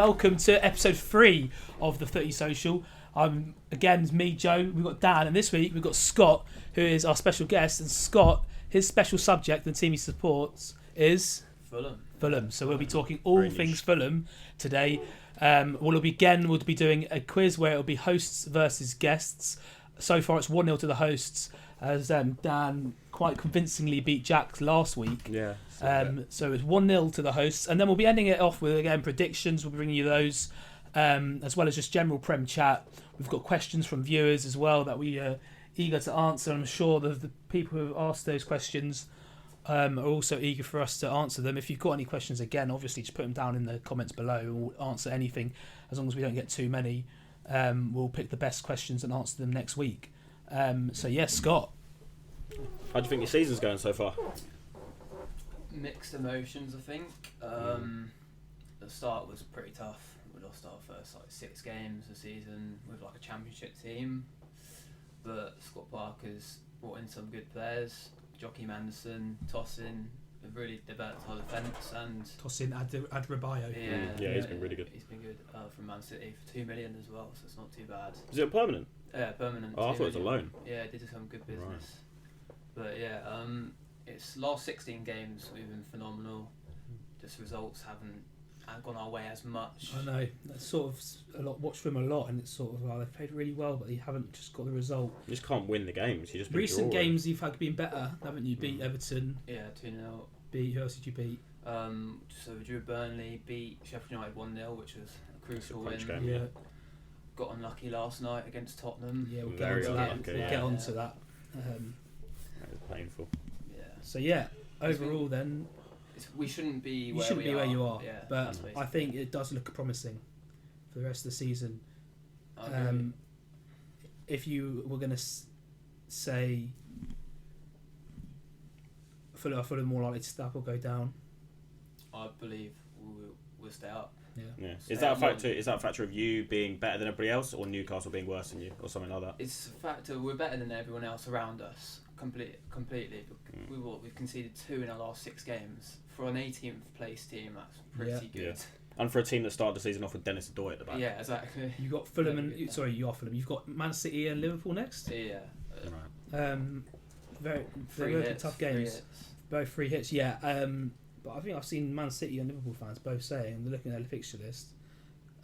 welcome to episode 3 of the Footy Social. Again, it's me, Joe, we've got Dan, and this week we've got Scott, who is our special guest, and Scott, his special subject, the team he supports, is... Fulham. So we'll be talking all things Fulham today. We'll be doing a quiz where it'll be hosts versus guests. So far it's 1-0 to the hosts, as Dan quite convincingly beat Jack last week. Yeah. So it's 1-0 to the hosts, and then we'll be ending it off with, again, predictions. We'll be bringing you those, as well as just general Prem chat. We've got questions from viewers as well that we are eager to answer. I'm sure that the people who have asked those questions are also eager for us to answer them. If you've got any questions, again, obviously just put them down in the comments below. We'll answer anything as long as we don't get too many. We'll pick the best questions and answer them next week. Scott. How do you think your season's going so far? Mixed emotions, I think. The start was pretty tough. We lost our first 6 games of the season with a championship team. But Scott Parker's brought in some good players. Jockey Manderson, Tossin, have really developed our defence, and Tossin Adrabayo. Yeah, he's been really good. He's been good from Man City for 2 million as well, so it's not too bad. Is it permanent? Yeah, permanent. Oh, I thought it was a loan. Yeah, it did some good business. Right. But yeah, it's last 16 games we've been phenomenal. Just results haven't gone our way as much. I know. That's sort of watched them a lot, and it's sort of they've played really well, but they haven't just got the result. You just can't win the games. You just recent games you've had been better, haven't you? Beat Everton. Yeah, 2-0. Beat who else did you beat? So we drew Burnley, beat Sheffield United 1-0, which was a crucial win. Game, yeah. Got unlucky last night against Tottenham. Yeah, we'll get onto that. We'll get onto that. That was painful. Yeah. So yeah, overall then. We shouldn't be where you are, yeah, but I think it does look promising for the rest of the season. If you were going to say Fulham more likely to stay up or go down, I believe we'll stay up. Yeah. Is that a factor of you being better than everybody else, or Newcastle being worse than you, or something like that? It's a factor. We're better than everyone else around us. Completely. We've conceded 2 in our last 6 games. For an 18th place team, that's pretty good. Yeah. And for a team that started the season off with Dennis Adoy at the back. Yeah, exactly. You got Fulham you are Fulham. You've got Man City and Liverpool next. Yeah. Very tough games. Both 3 hits. Yeah. But I think I've seen Man City and Liverpool fans both saying, they're looking at the fixture list,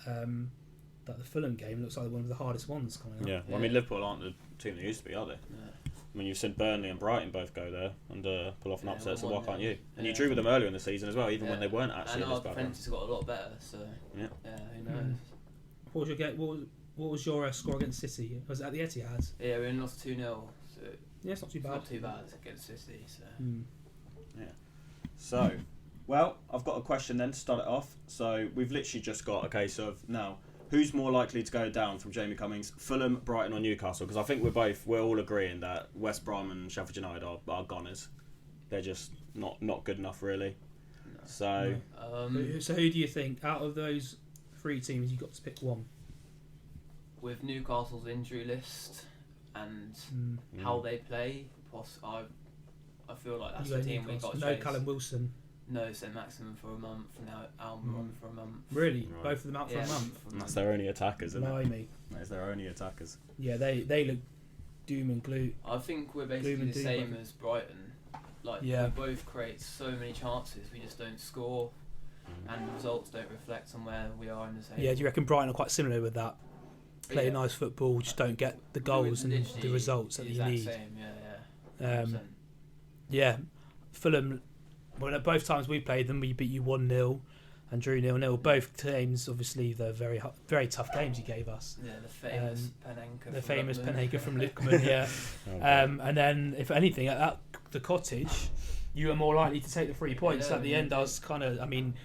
that the Fulham game looks like one of the hardest ones coming up. Yeah. Well, I mean, Liverpool aren't the team they used to be, are they? No. I mean, you've seen Burnley and Brighton both go there and pull off an upset, so why can't you? And you drew with them earlier in the season as well, even when they weren't actually. And our defence has got a lot better, so yeah, who knows? What was your score against City? Was it at the Etihad? Yeah, we only lost 2-0. So yeah, it's not too bad. Not too bad against City. So yeah. So, well, I've got a question then to start it off. So we've literally just got a case of now. Who's more likely to go down from Jamie Cummings, Fulham, Brighton or Newcastle? Because I think we're all agreeing that West Brom and Sheffield United are goners. They're just not good enough, really. No. So who do you think, out of those 3 teams, you've got to pick one? With Newcastle's injury list and how they play, I feel like that's the team we got to No chase. Callum Wilson. No, St. Maximin for a month, now Almiron for a month. Really? Right. Both of them out for a month? That's their only attackers, isn't it? That is their only attackers. Yeah, they look doom and gloom. I think we're basically the same as Brighton. We both create so many chances, we just don't score, and the results don't reflect on where we are in the table. Yeah, do you reckon Brighton are quite similar with that? Play nice football, just don't get the goals and the results that you need. Same, yeah. Yeah, Fulham. Well, at both times we played them, we beat you 1-0 and drew 0-0. Both teams, obviously, they're very very tough games you gave us. Yeah, the famous Panenka. The famous Panenka from Luckman, yeah. And then, if anything, at the Cottage, you were more likely to take the 3 points. At the end, I was kind of, I mean,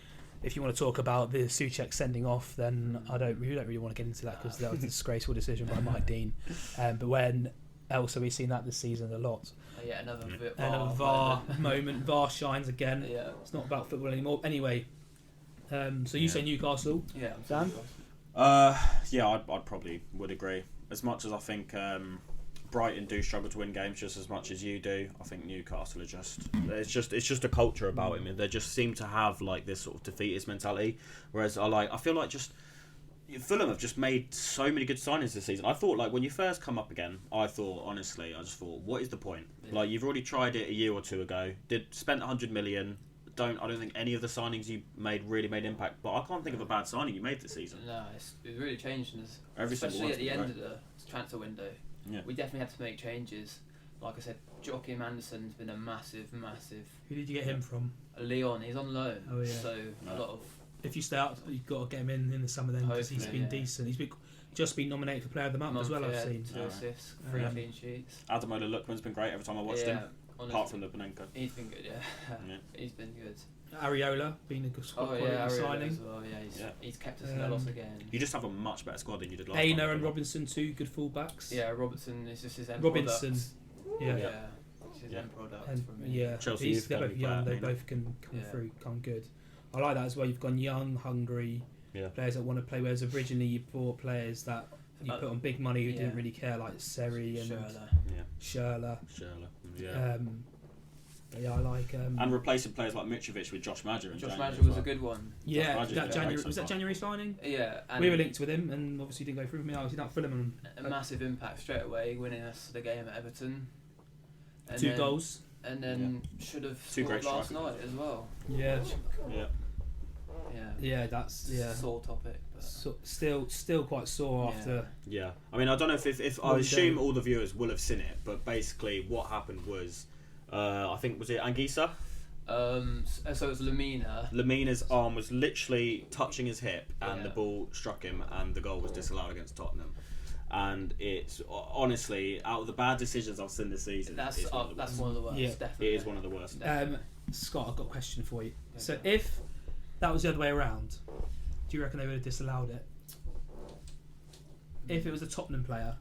if you want to talk about the Soucek sending off, then we don't really want to get into that because that was a disgraceful decision by Mike Dean. But when else have we seen that this season a lot? Yeah, another VAR moment. VAR shines again. Yeah. It's not about football anymore. Anyway, so you say Newcastle? Yeah. Dan? Yeah, I'd probably would agree. As much as I think Brighton do struggle to win games just as much as you do. I think Newcastle are it's just a culture about him. They just seem to have like this sort of defeatist mentality. Whereas I feel like just Fulham have just made so many good signings this season. I thought like when you first come up again, I just thought, what is the point? Yeah. Like you've already tried it a year or two ago. Spent 100 million. I don't think any of the signings you made really made impact. But I can't think of a bad signing you made this season. No, it's really changed, especially at the end of the transfer window. Yeah. We definitely had to make changes. Like I said, Joachim Anderson's been a massive. Who did you get him from? Leon. He's on loan. Oh yeah. So a lot of. If you stay up, you've got to get him in the summer then because he's been decent. He's just been nominated for Player of the Month as well. I've seen 2 assists, 3 clean sheets. Ademola Lookman's been great every time I watched him. Honestly, apart from the Panenka. He's been good, He's been good. Areola being a good quality signing. As well. He's kept us in a loss again. You just have a much better squad than you did last time. time. And Robinson, 2 good fullbacks. Yeah, Robertson is just his end Robinson. Product. It's his end product from me. Yeah, Chelsea they're both young. They both can come good. I like that as well. You've gone young, hungry players that want to play. Whereas originally you bought players that you put on big money who didn't really care, like Seri and Schürrle. I like. And replacing players like Mitch Rich with Josh Maja. Josh Maja was a good one. Yeah, was that January signing? Yeah, and we were linked with him, and obviously didn't go through with me. I was not Fulham. A massive impact straight away, winning us the game at Everton. And 2 goals. And then should have scored last night as well. Yeah, that's sore topic. But still quite sore after. Yeah, I mean I don't know if I assume all the viewers will have seen it, but basically what happened was, I think was it Anguissa. So it was Lamina. Lamina's arm was literally touching his hip, and the ball struck him, and the goal was disallowed against Tottenham. And it's honestly out of the bad decisions I've seen this season. That's one of the worst. Yeah. Definitely. It is one of the worst. Scott, I've got a question for you. Okay. So if that was the other way around, do you reckon they would have disallowed it? If it was a Tottenham player,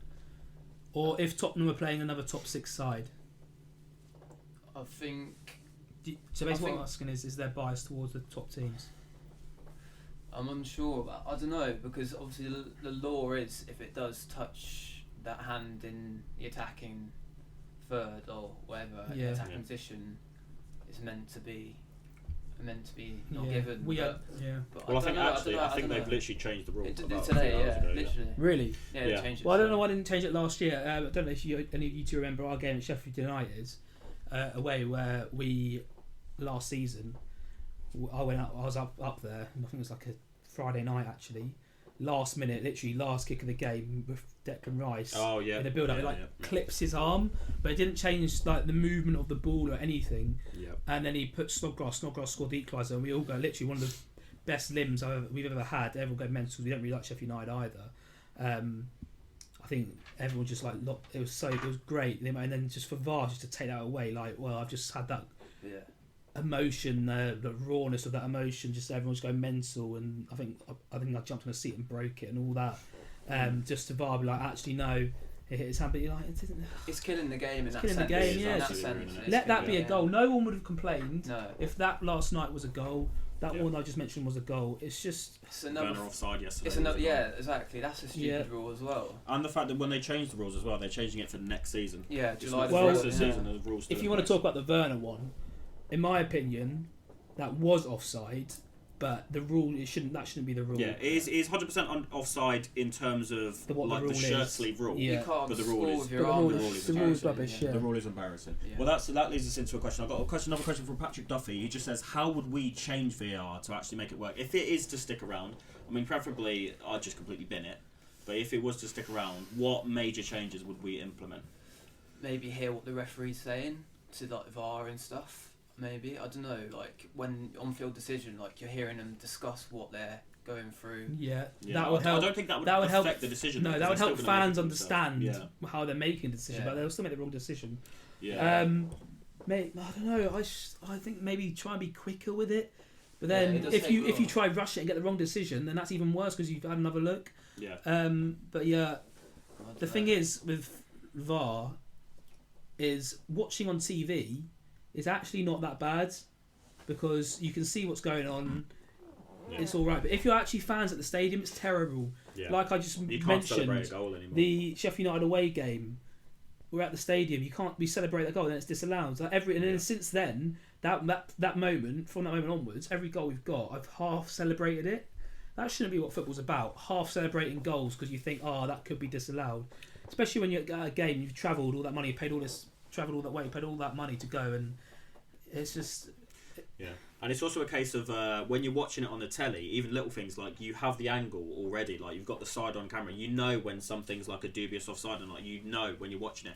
or if Tottenham were playing another top 6 side? I think. So basically, what I'm asking is there bias towards the top teams? I'm unsure about. I don't know, because obviously the law is if it does touch that hand in the attacking third or whatever attacking position, it's meant to be not given. But I think they've literally changed the rules. Today, literally. Really? Yeah, they changed it. Well, I don't know why they didn't change it last year. I don't know if any of you two remember our game at Sheffield United away, where we last season. I was up there. I think it was like a Friday night actually. Last minute, literally last kick of the game with Declan Rice. Oh yeah. In the build-up, clips his arm, but it didn't change like the movement of the ball or anything. Yeah. And then he put Snodgrass. Snodgrass scored the equaliser, and we all go literally one of the best limbs we've ever had. Everyone go mental. We don't really like Sheffield United either. I think everyone just it was great. And then just for VAR just to take that away, I've just had that. Yeah. Emotion, the rawness of that emotion, just everyone's going mental, and I think I jumped on a seat and broke it and all that. Just to VAR be like, actually no, it hit his hand, but you're like, it's killing the game in that sense. Killing the game, yeah. Let that be a goal. No one would have complained if that last night was a goal. That one I just mentioned was a goal. It's just Werner offside yesterday. It's another, exactly. That's a stupid rule as well. And the fact that when they changed the rules as well, they're changing it for next season. Yeah, July. The rest of the season, the rules. If you want to talk about the Werner one, in my opinion, that was offside, but the rule that shouldn't be the rule. Yeah, it is 100% offside in terms of the shirt sleeve rule. Yeah. You can't but the rule is with your arm. The rule is rubbish. Yeah. The rule is embarrassing. Yeah. Well, that leads us into a question. I've got another question from Patrick Duffy. He just says, how would we change VAR to actually make it work? If it is to stick around, I mean, preferably I'd just completely bin it. But if it was to stick around, what major changes would we implement? Maybe hear what the referee's saying to VAR and stuff. Maybe, I don't know, when on-field decision, you're hearing them discuss what they're going through. Yeah. That would help. I don't think that would affect help the decision. No, that would help fans understand how they're making a decision, but they'll still make the wrong decision. Yeah. Mate, I don't know. I think maybe try and be quicker with it. But then if you try rush it and get the wrong decision, then that's even worse because you've had another look. Yeah. But yeah, the thing is with VAR is watching on TV. It's actually not that bad because you can see what's going on. Yeah. It's all right, but if you're actually fans at the stadium, it's terrible. Yeah. Like I just mentioned, celebrate a goal anymore. The Sheffield United away game. we're at the stadium. You can't celebrate that goal, and then it's disallowed. Like and then since then, that moment, from that moment onwards, every goal we've got, I've half celebrated it. That shouldn't be what football's about. Half celebrating goals because you think, that could be disallowed. Especially when you're at a game, you've travelled all that money, travelled all that way, paid all that money to go, and it's just. Yeah, and it's also a case of when you're watching it on the telly, even little things like you have the angle already, like you've got the side on camera. You know when something's like a dubious offside, and like you know when you're watching it,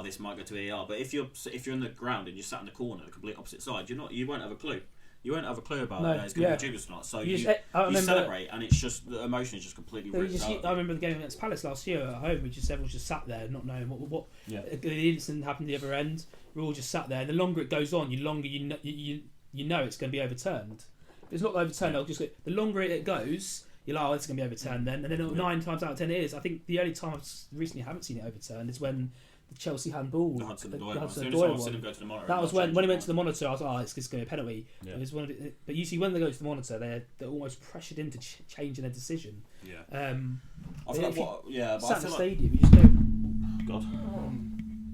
this might go to VAR. But if you're in the ground and you're sat in the corner, the complete opposite side, you won't have a clue. You won't have a clue about it's going to be dubious or not. So you celebrate, and it's just the emotion is just completely ripped out. I remember the game against Palace last year at home. Everyone just sat there, not knowing what the incident happened at the other end. We're all just sat there. And the longer it goes on, the longer you know it's going to be overturned. If it's not overturned, the longer it goes, you're like, it's going to be overturned then. And then 9 times out of 10 it is. I think the only time I recently haven't seen it overturned is when the Chelsea handball. The Hudson-Odoi one. I've seen him go to the monitor. That was when he went to the monitor. I was like, it's going to be a penalty. Yeah. It was but usually when they go to the monitor, they're almost pressured into changing their decision. Yeah. I feel like sat in the stadium, you just don't. God.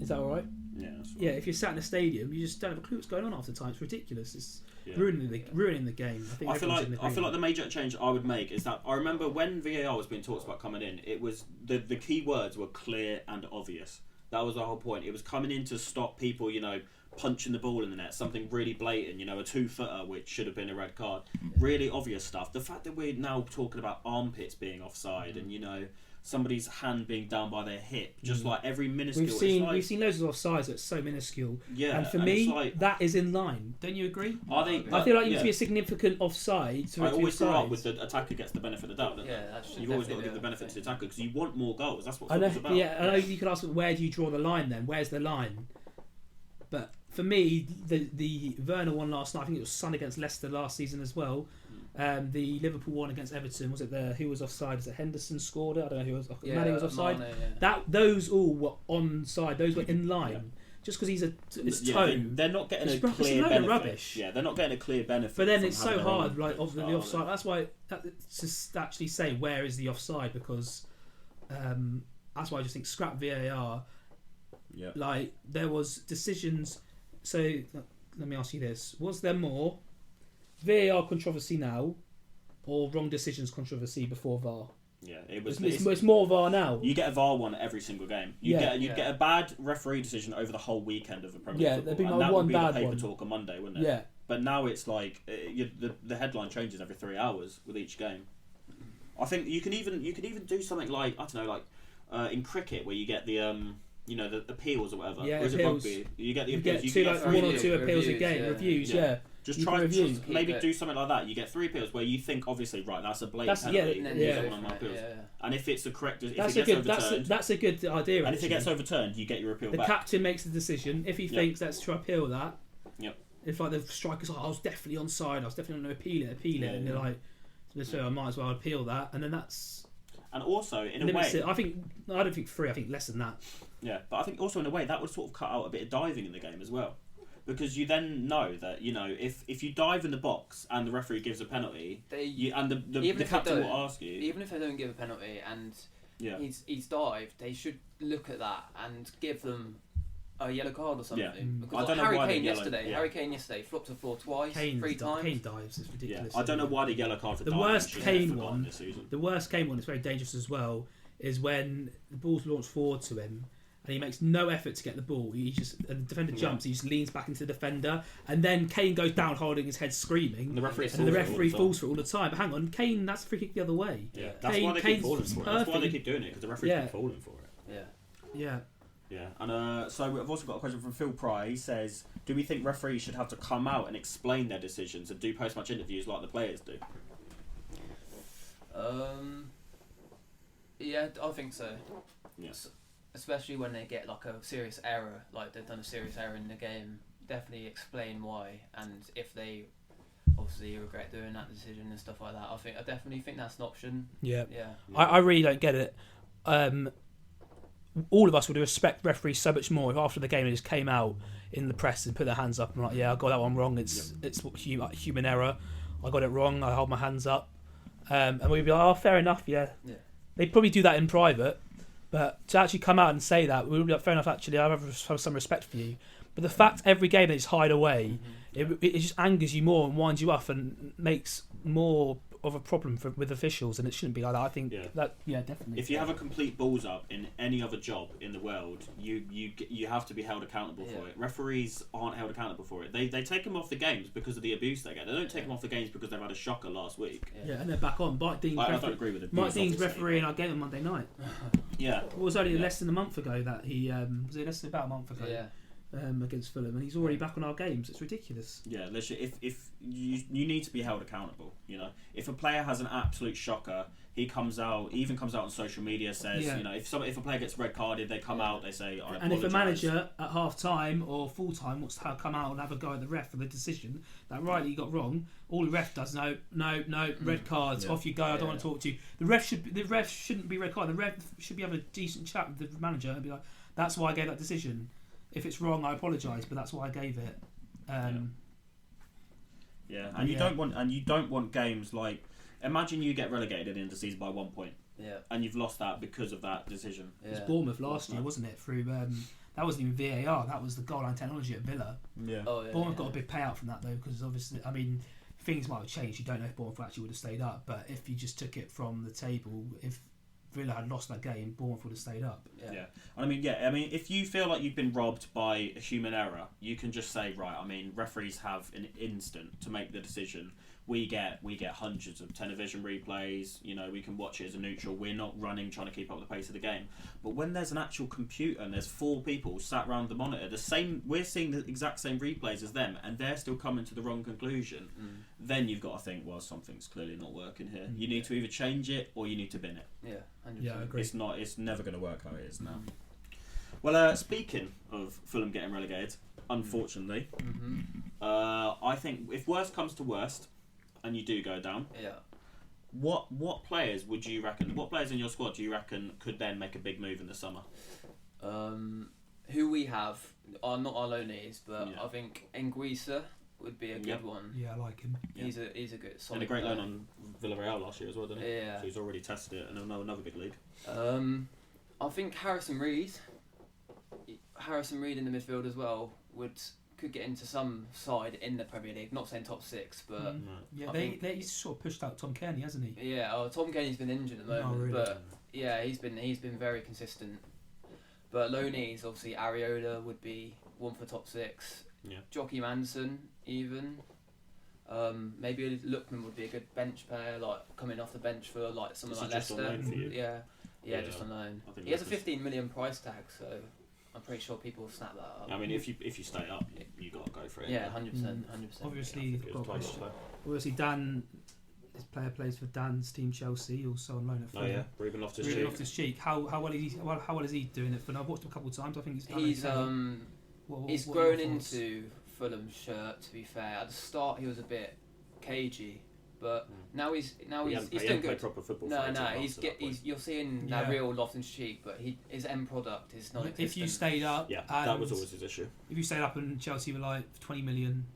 Is that all right? Yeah. That's right. Yeah. If you're sat in a stadium, you just don't have a clue what's going on half the time. It's ridiculous. It's ruining the game. I feel like the major change I would make is that I remember when VAR was being talked about coming in, it was the key words were clear and obvious. That was the whole point. It was coming in to stop people, punching the ball in the net, something really blatant, a 2-footer, which should have been a red card. Really obvious stuff. The fact that we're now talking about armpits being offside and, somebody's hand being down by their hip, just like every minuscule. We've seen loads of offsides that's so minuscule. Yeah, and for me, that is in line. Don't you agree? Are they? I feel like you need to be a significant offside. I always grew up with the attacker gets the benefit of the doubt. You've always got to give the benefit to the attacker because you want more goals. That's what football's about. Yeah, I know you could ask, where do you draw the line then? Where's the line? But for me, the Werner one last night, I think it was Son against Leicester last season as well. The Liverpool one against Everton, was it who was offside? Is it Henderson scored it? I don't know who was. Mane was offside. Mane, those all were onside. Those were in line. Yeah. Just because his tone. They're not getting a clear benefit. Rubbish. Yeah, they're not getting a clear benefit. But then it's so hard, the offside. That's why to actually say where is the offside, because that's why I just think scrap VAR. Yeah. Like there was decisions. So let me ask you this: was there more VAR controversy now, or wrong decisions controversy before VAR? Yeah, it's more VAR now. You get a VAR one at every single game. You get a bad referee decision over the whole weekend of the Premier League football, and that would be the paper talk on Monday, wouldn't it? Yeah. But now it's like the headline changes every 3 hours with each game. I think you can even do something like, I don't know, like in cricket where you get the the appeals or whatever. Yeah, or is it rugby? You get the appeals. You get one or two appeals a game. Reviews. Yeah. Just try to maybe do something like that. You get 3 appeals where you think, obviously, right, that's a blatant penalty. And if it's the correct, that's a good idea. And if it gets overturned, you get your appeal back. The captain makes the decision. If he thinks that's to appeal that, if like the striker's like, I was definitely onside, I was definitely going to appeal it, and they're like, so I might as well appeal that, and then that's. And also, in a way, I don't think 3. I think less than that. Yeah, but I think also in a way that would sort of cut out a bit of diving in the game as well. Because you then know that, if you dive in the box and the referee gives a penalty, the captain will ask you. Even if they don't give a penalty and he's dived, they should look at that and give them a yellow card or something. Yeah. Because Harry Kane yesterday flopped to the floor twice, 3 times. Kane dives, it's ridiculous. Yeah. I don't know why the yellow card for the worst Kane one. The worst Kane one is very dangerous as well. Is when the ball's launched forward to him. And he makes no effort to get the ball. And the defender jumps. He just leans back into the defender, and then Kane goes down, holding his head, screaming. And the referee falls for it all the time. But hang on, Kane, that's a free kick the other way. Yeah, that's why they keep falling for it. That's why they keep doing it, because the referees keep falling for it. Yeah. And so we've also got a question from Phil Pry. He says, "Do we think referees should have to come out and explain their decisions and do post-match interviews like the players do?" Yeah, I think so. Yes. Especially when they get like a serious error, like they've done a serious error in the game, definitely explain why, and if they obviously regret doing that decision and stuff like that. I definitely think that's an option. Yeah. I really don't get it. All of us would respect referees so much more if after the game they just came out in the press and put their hands up and like, I got that one wrong. It's human error. I got it wrong. I hold my hands up, and we'd be like, fair enough. Yeah. They'd probably do that in private. But to actually come out and say that, we'll be like, fair enough. Actually, I have some respect for you. But the fact every game they just hide away, it just angers you more and winds you up and makes more of a problem with officials, and it shouldn't be like that. I think definitely. If you have a complete balls up in any other job in the world, you have to be held accountable for it. Referees aren't held accountable for it. They take them off the games because of the abuse they get. They don't take them off the games because they've had a shocker last week. Yeah, and they're back on. Mike Dean's I don't agree with it. Mike Dean's refereeing our game on Monday night. Yeah. It was only less than a month ago that he was it less than about a month ago. Yeah. Against Fulham, and he's already back on our games. It's ridiculous. Yeah, literally, if you need to be held accountable, you know. If a player has an absolute shocker, he even comes out on social media, says, you know, if a player gets red carded, they come out, they say, I apologise. And if a manager at half time or full time wants to come out and have a go at the ref for the decision that rightly got wrong, all the ref does no, red cards, off you go. I don't want to talk to you. The ref shouldn't be red card. The ref should be having a decent chat with the manager and be like, that's why I gave that decision. If it's wrong, I apologise, but that's why I gave it. You don't want games like, imagine you get relegated at the end of the season by 1 point, and you've lost that because of that decision. It was Bournemouth last year, wasn't it? Through that wasn't even VAR. That was the goal line technology at Villa. Yeah. Bournemouth got a big payout from that though, because obviously, I mean, things might have changed. You don't know if Bournemouth actually would have stayed up, but if you just took it from the table, if Villa had lost that game, Bournemouth would have stayed up. Yeah. I mean, if you feel like you've been robbed by a human error, you can just say, right, I mean, referees have an instant to make the decision. We get hundreds of television replays, you know, we can watch it as a neutral. We're not running trying to keep up with the pace of the game. But when there's an actual computer and there's 4 people sat around the monitor, we're seeing the exact same replays as them, and they're still coming to the wrong conclusion, then you've got to think, well, something's clearly not working here. You need to either change it or you need to bin it. Yeah, 100%. Yeah, I agree. It's never going to work how it is now. Well, speaking of Fulham getting relegated, unfortunately, I think if worst comes to worst, and you do go down, what players would you reckon? What players in your squad do you reckon could then make a big move in the summer? Who we have are not our loanees, but I think Nguisa would be a good one. Yeah, I like him. He's a good solid. And a great player. loan on Villarreal last year as well, didn't he? Yeah. So he's already tested it in another big league. I think Harrison Reed in the midfield as well could get into some side in the Premier League. Not saying top 6, but he's sort of pushed out Tom Kearney, hasn't he? Yeah, Tom Kearney's been injured at the moment, really? but yeah, he's been very consistent. But loanees, obviously, Areola would be one for top 6. Yeah. Jockey Manson, even. Maybe Lookman would be a good bench player, like coming off the bench for like someone like Leicester. Just on loan for you? Yeah, just on loan. He has a 15 million price tag, so I'm pretty sure people will snap that up. I mean, if you stay up, you got to go for it. Yeah, 100%. Obviously, Dan, this player plays for Dan's team Chelsea, also on loan at Fulham. Oh yeah, Ruben Loftus-Cheek. How well is he doing it? For I've watched him a couple of times. I think he's grown into Fulham's shirt. To be fair, at the start he was a bit cagey, but now he's doing good. Proper football. You're seeing that real Loftus-Cheek, but his end product is not. If you stayed up, that was always his issue. If you stayed up and Chelsea were like 20 million,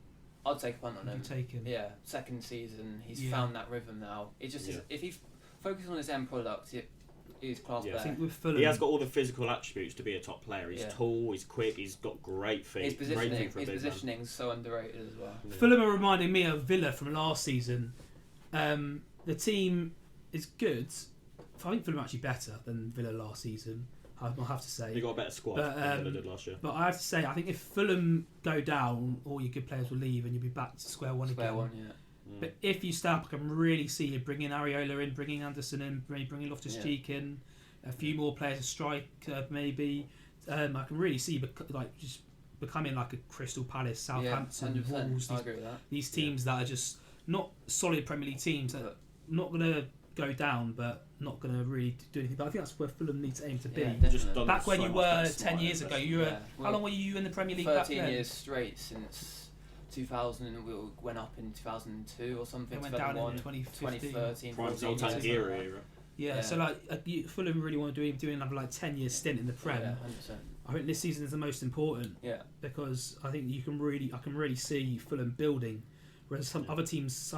I'd take a punt on him. You'd take him. Yeah, second season, he's found that rhythm now. It just is, if he focuses on his end product, he's class player. I think with Fulham, he has got all the physical attributes to be a top player. He's tall, he's quick, he's got great feet. His positioning's so underrated as well. Yeah. Fulham are reminding me of Villa from last season. The team is good. I think Fulham are actually better than Villa last season. I'll have to say. They got a better squad than Villa did last year. But I have to say, I think if Fulham go down, all your good players will leave and you'll be back to square one again. But if you stay up, I can really see you bringing Areola in, bringing Anderson in, bringing Loftus-Cheek in, a few more players, a striker maybe. I can really see just becoming like a Crystal Palace, Southampton, Wolves. I agree with that. These teams that are just not solid Premier League teams that are not going to go down, but not going to really do anything. But I think that's where Fulham needs to aim to be. Back when you were 10 years ago, how long were you in the Premier League back then? 13 years straight since 2000, and we went up in 2002 or something. It went down in 2013. Prime Zoltan era. Yeah, so Fulham really want to do another 10-year stint in the Prem. Yeah, 100%. I think this season is the most important. Yeah. Because I think I can really see Fulham building, whereas some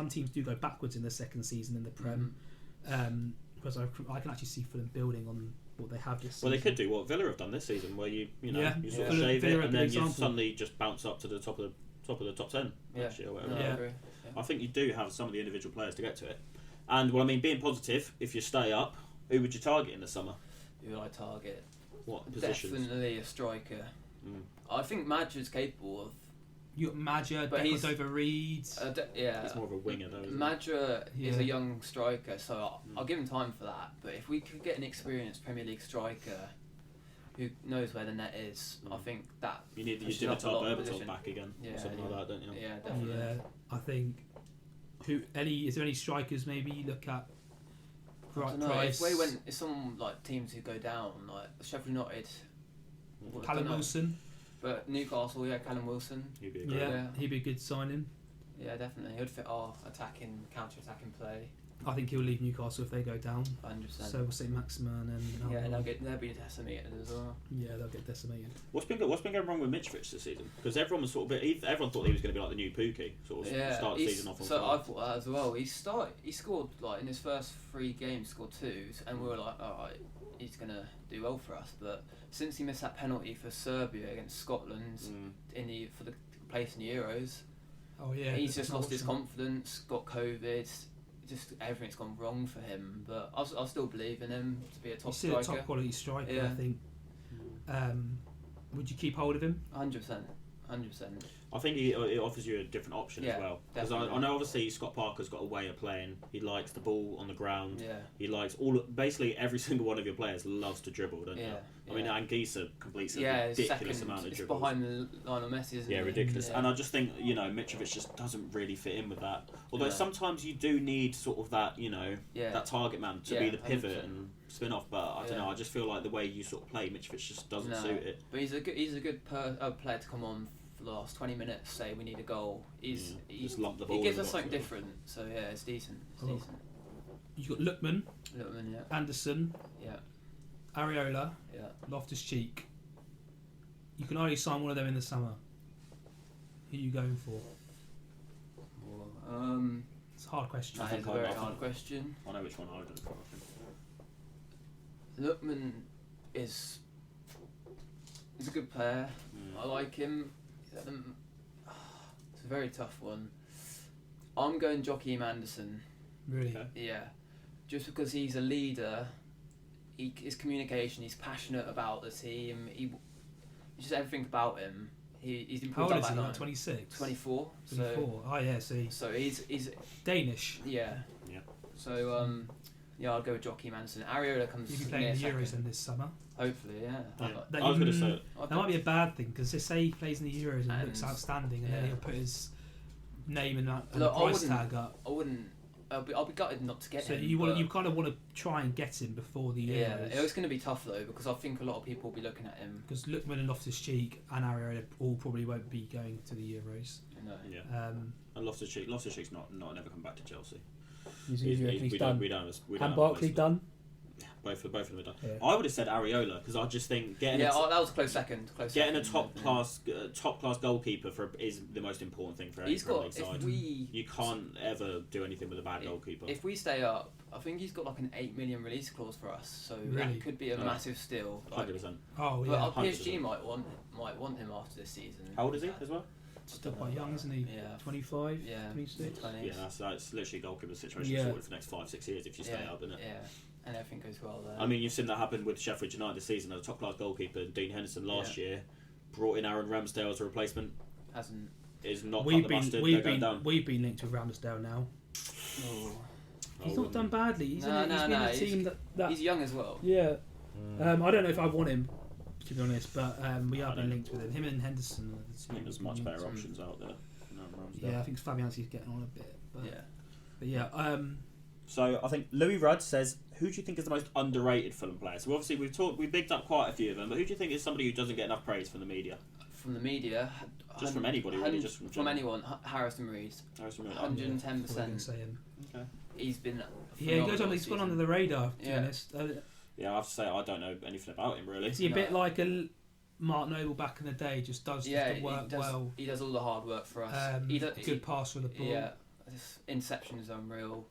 teams do go backwards in the second season in the Prem. Because I can actually see Fulham building on what they have this Well, season. they could do what Villa have done this season, where you sort Yeah. of Villa- shave Villa it are a and good then example. you suddenly just bounce up to the top of the top 10 next year or whatever. No, Yeah. I agree. Yeah. I think you do have some of the individual players to get to it. And well, I mean, being positive, if you stay up, who would you target in the summer? Who would I target? What positions? Definitely a striker. Mm. I think Madrid's capable of. You got Madja, But he's- Reed. Yeah. He's more of a winger, though. Isn't Madra is Yeah. a young striker, so Mm. I'll give him time for that. But if we could get an experienced Premier League striker who knows where the net is, I think that he? You need your pushes up a Dimitar lot of Berbatov position. back again, Yeah, or something yeah. like that, don't you? Yeah, definitely. Yeah, I think. Is there any strikers maybe you look at? I Right don't know, price. if someone like teams who go down, like Sheffield United, I Callum don't know. Wilson. But Newcastle, yeah, Callum Wilson, He'd be a Yeah, great Yeah. he'd be a good signing. yeah, definitely, he'd fit our counter-attacking play, I think he'll leave Newcastle if they go down. 100%. So we'll say Maximan and yeah, they'll be decimated as well. yeah, they'll get decimated. What's been going wrong with Mitch Rich this season? Because everyone was everyone thought he was going to be like the new Pookie, sort of Yeah, start the season off on so fire. I thought that as well. He scored like in his first 3 games, scored 2s, and we were like, all right, he's gonna do well for us. But since he missed that penalty for Serbia against Scotland for the place in the Euros, Oh yeah, he's just lost his confidence. confidence, got COVID. Just everything's gone wrong for him. But I still believe in him to be a top He's still a striker. top quality striker, Yeah. I think. Would you keep hold of him? 100%. 100%. I think it offers you a different option Yeah, as well. Because definitely. I know obviously Scott Parker's got a way of playing. He likes the ball on the ground. Yeah. He likes basically every single one of your players loves to dribble, don't Yeah. you? I mean, Anguissa completes a Yeah, ridiculous second, amount of it's dribbles. behind Lionel Messi, isn't Yeah, he? ridiculous. Yeah. And I just think, Mitrovic just doesn't really fit in with that. Although No. sometimes you do need sort of that, Yeah. that target man to be Yeah, the pivot 100%. and spin off. But I don't Yeah. know. I just feel like the way you sort of play Mitrovic just doesn't No. suit it. But he's a good player to come on for the last 20 minutes. Say we need a goal. He's Just lump the ball he gives in us the box, something yeah. different. So yeah, it's decent. It's Oh. decent. You got Lookman, Littleman, yeah, Anderson, yeah, Areola, yeah. Loftus-Cheek. You can only sign one of them in the summer. Who are you going for? Well, It's a hard question. I that think is a I- very I hard think- question. I know which one I would go for. I think. Lookman is he's a good player. I like him. It's a very tough one. I'm going Joachim Anderson. Really? Okay. Yeah, just because he's a leader, his communication, he's passionate about the team. Just everything about him. He's How improved old is that he back now? line. 26? 24. 24. Oh yeah, see. So he's Danish. yeah. Yeah. So yeah, I'll go with Joachim Anderson. Areola comes He'll be near playing in the second. Euros then this summer. Hopefully, yeah. Yeah. That I was going to you- say. That might be a bad thing because say he plays in the Euros and And- looks outstanding, and then yeah. he'll put his name and that and Look, the I price wouldn't- tag up. I wouldn't. I'll be gutted not to get So him. you kind of want to try and get him before the Yeah, Euros. it was going to be tough though because I think a lot of people will be looking at him. Because Lookman and Loftus-Cheek and Areola all probably won't be going to the Euros. You know. Yeah. Um, And Loftus-Cheek's not never come back to Chelsea. he's We don't have and a Barkley place for- done. Both of them are done. Yeah. I would have said Areola because I just think getting Yeah, that was a close second. getting a second, top class goalkeeper is the most important thing for any He's Premier got. League side. If we You can't ever do anything with a bad goalkeeper. if we stay up, I think he's got like an 8 million release clause for us. So Really? that could be a Yeah. massive steal. Like, 100%. Oh but yeah, our 100%. PSG might want him after this season. How old is he as well? still quite young, isn't he? Yeah. 25, Yeah. 26. 20s. Yeah, that's literally goalkeeper situation Yeah. sorted for the next 5-6 years if you stay yeah. up, isn't it? Yeah. And everything goes well there. I mean, you've seen that happen with Sheffield United this season. A top class goalkeeper, Dean Henderson, last year, brought in Aaron Ramsdale as a replacement. Hasn't. Is not We've cut the mustard. been They're going down. we've been linked with Ramsdale now. Oh. He's not done badly. He's No, in no, he's been no, a team that He's young as well. yeah. I don't know if I want him to be honest, but we have I been don't. linked with him. Him and Henderson. Are the I think there's much better options out there. No, Ramsdale. Yeah, I think Fabianski's getting on a bit. But Yeah. But yeah, So I think Louis Rudd says, who do you think is the most underrated Fulham player? So obviously we bigged up quite a few of them, but who do you think is somebody who doesn't get enough praise from the media? From the media. Just from anybody, really, just from general. anyone. Harrison Reed. Harrison Reed. 110%. say him. Okay. He's been. Yeah, he goes on. phenomenal He's gone season. under the radar. To be Yeah. honest, Yeah, I have to say I don't know anything about him really. is he a bit No. like a Mark Noble back in the day? Just does Yeah, the work well. he does all the hard work for us. Good pass for the ball. Yeah, his interception is unreal.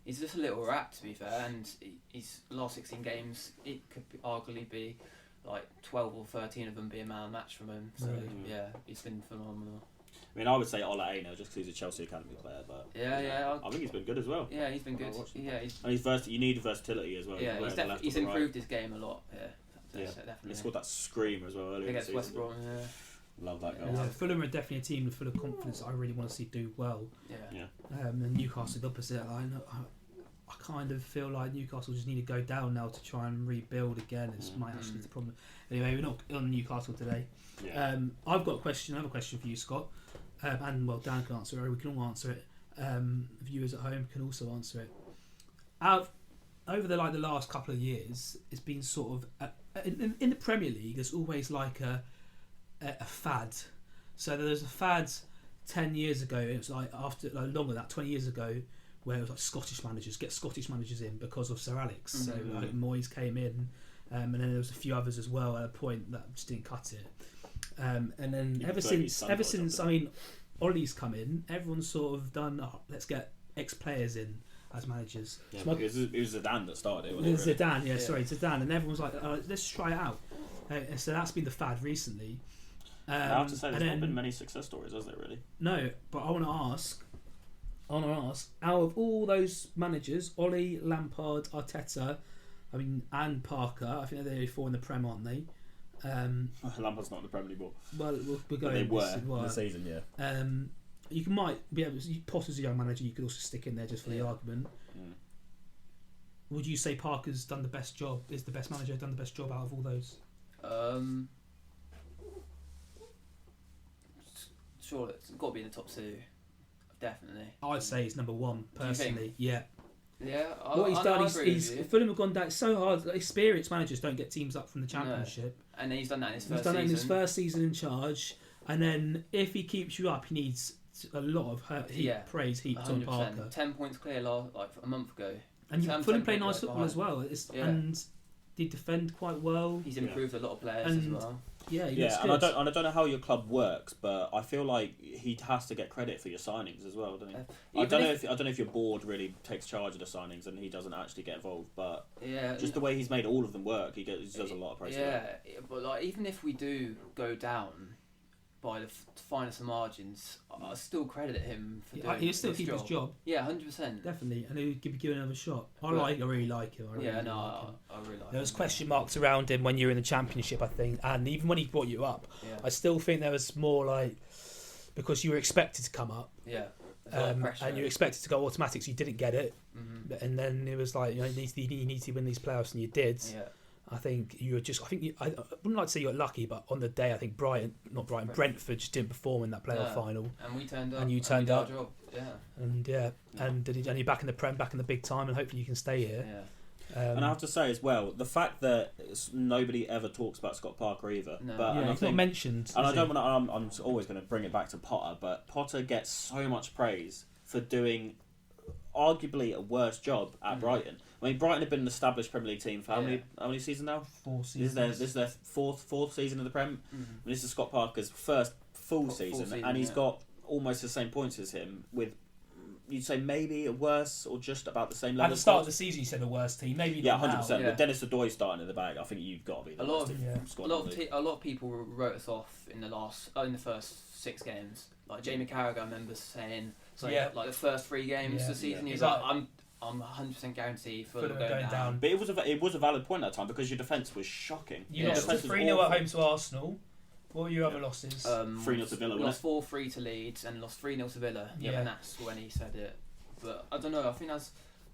he's just a little rat, to be fair, and his last 16 games, it could arguably be like 12 or 13 of them be a man match from him. So yeah, he's been phenomenal. I mean, I would say Ole Einar just because he's a Chelsea academy player, but I think he's been good as well. Yeah, he's been good. Yeah, and you need versatility as well. Yeah, he's improved his game a lot. Yeah, definitely. He scored that screamer as well earlier against in the season. West Brom. Yeah. Love that goal. Yeah, Fulham are definitely a team full of confidence that I really want to see do well. Yeah. And Newcastle the opposite. I kind of feel like Newcastle just need to go down now to try and rebuild again. It's might actually be the problem. Anyway, we're not on Newcastle today. Yeah. I've got a question. I have a question for you, Scott. And Dan can answer it, or we can all answer it. Viewers at home can also answer it. Over the last couple of years, it's been sort of in the Premier League. There's always like a fad. So there's a fad 10 years ago. It was like after longer than that, 20 years ago, where it was like Scottish managers in because of Sir Alex. So like Moyes came in, and then there was a few others as well at a point that just didn't cut it. And then ever since I mean, Ollie's come in, everyone's sort of done. Let's get ex-players in as managers. Yeah, it was Zidane that started it. Wasn't it? Zidane, and everyone's like, let's try it out. And so that's been the fad recently. I have to say, there's not been many success stories, has there? Really? No, but I want to ask. Out of all those managers, Ollie, Lampard, Arteta, and Parker, I think they're the 4 in the Prem, aren't they? Lampard's not in the Prem anymore. Well, we're going. They were in the season, yeah. You might be able to. Potter's a young manager. You could also stick in there just for the argument. Would you say Parker's done the best job? Is the best manager done the best job out of all those? Sure, it's got to be in the top 2. Definitely. I'd say he's number 1 personally. Yeah. Yeah. What he's done, he's Fulham have gone down. It's so hard. Experienced managers don't get teams up from the Championship. No. And he's done that in his first season. He's done that in his first season in charge. And then if he keeps you up, he needs a lot of praise heaped 100%. on Parker. 10 points clear a month ago. And Fulham play nice football as well. And they defend quite well. He's improved a lot of players as well. Yeah, and I don't know how your club works, but I feel like he has to get credit for your signings as well, doesn't he? I don't know if your board really takes charge of the signings and he doesn't actually get involved, but just the way he's made all of them work, he does a lot of praise. But even if we do go down by the finest of margins, I still credit him for doing he'll still keep his job. Yeah, 100%. Definitely, and he'll give another shot. I really like him. I really like him. There was question marks around him when you were in the Championship, I think, and even when he brought you up, I still think there was more like because you were expected to come up. Yeah. And you were expected to go automatic, so you didn't get it. And then it was like you need to win these playoffs, and you did. Yeah. I think you were just. I wouldn't like to say you got lucky, but on the day, I think Brentford just didn't perform in that playoff final. And we turned up. And you turned up. And you're back in the Prem, back in the big time, and hopefully you can stay here. Yeah. And I have to say as well, the fact that nobody ever talks about Scott Parker either. No. But he's not mentioned. And I don't want to. I'm always going to bring it back to Potter, but Potter gets so much praise for doing arguably a worse job at Brighton. I mean, Brighton have been an established Premier League team for how many seasons now? 4 seasons. This is their fourth season of the Prem. This is Scott Parker's first full season, and he's got almost the same points as him. With you'd say maybe a worse or just about the same level. At the start of the season, you said the worst team. Maybe 100%. With Dennis Odoi starting in the bag, I think you've got to be the worst team. A lot of people wrote us off in the first 6 games. Like Jamie Carragher, I remember saying, like the first 3 games of the season, he's like, I'm 100% guaranteed Fulham going down. But it was a valid point at that time because your defence was shocking. You lost 3-0 at home to Arsenal. What were your other losses? 3-0 to Villa. We lost 4-3 to Leeds and lost 3-0 to Villa. Yeah, and that's when he said it. But I don't know. I think that's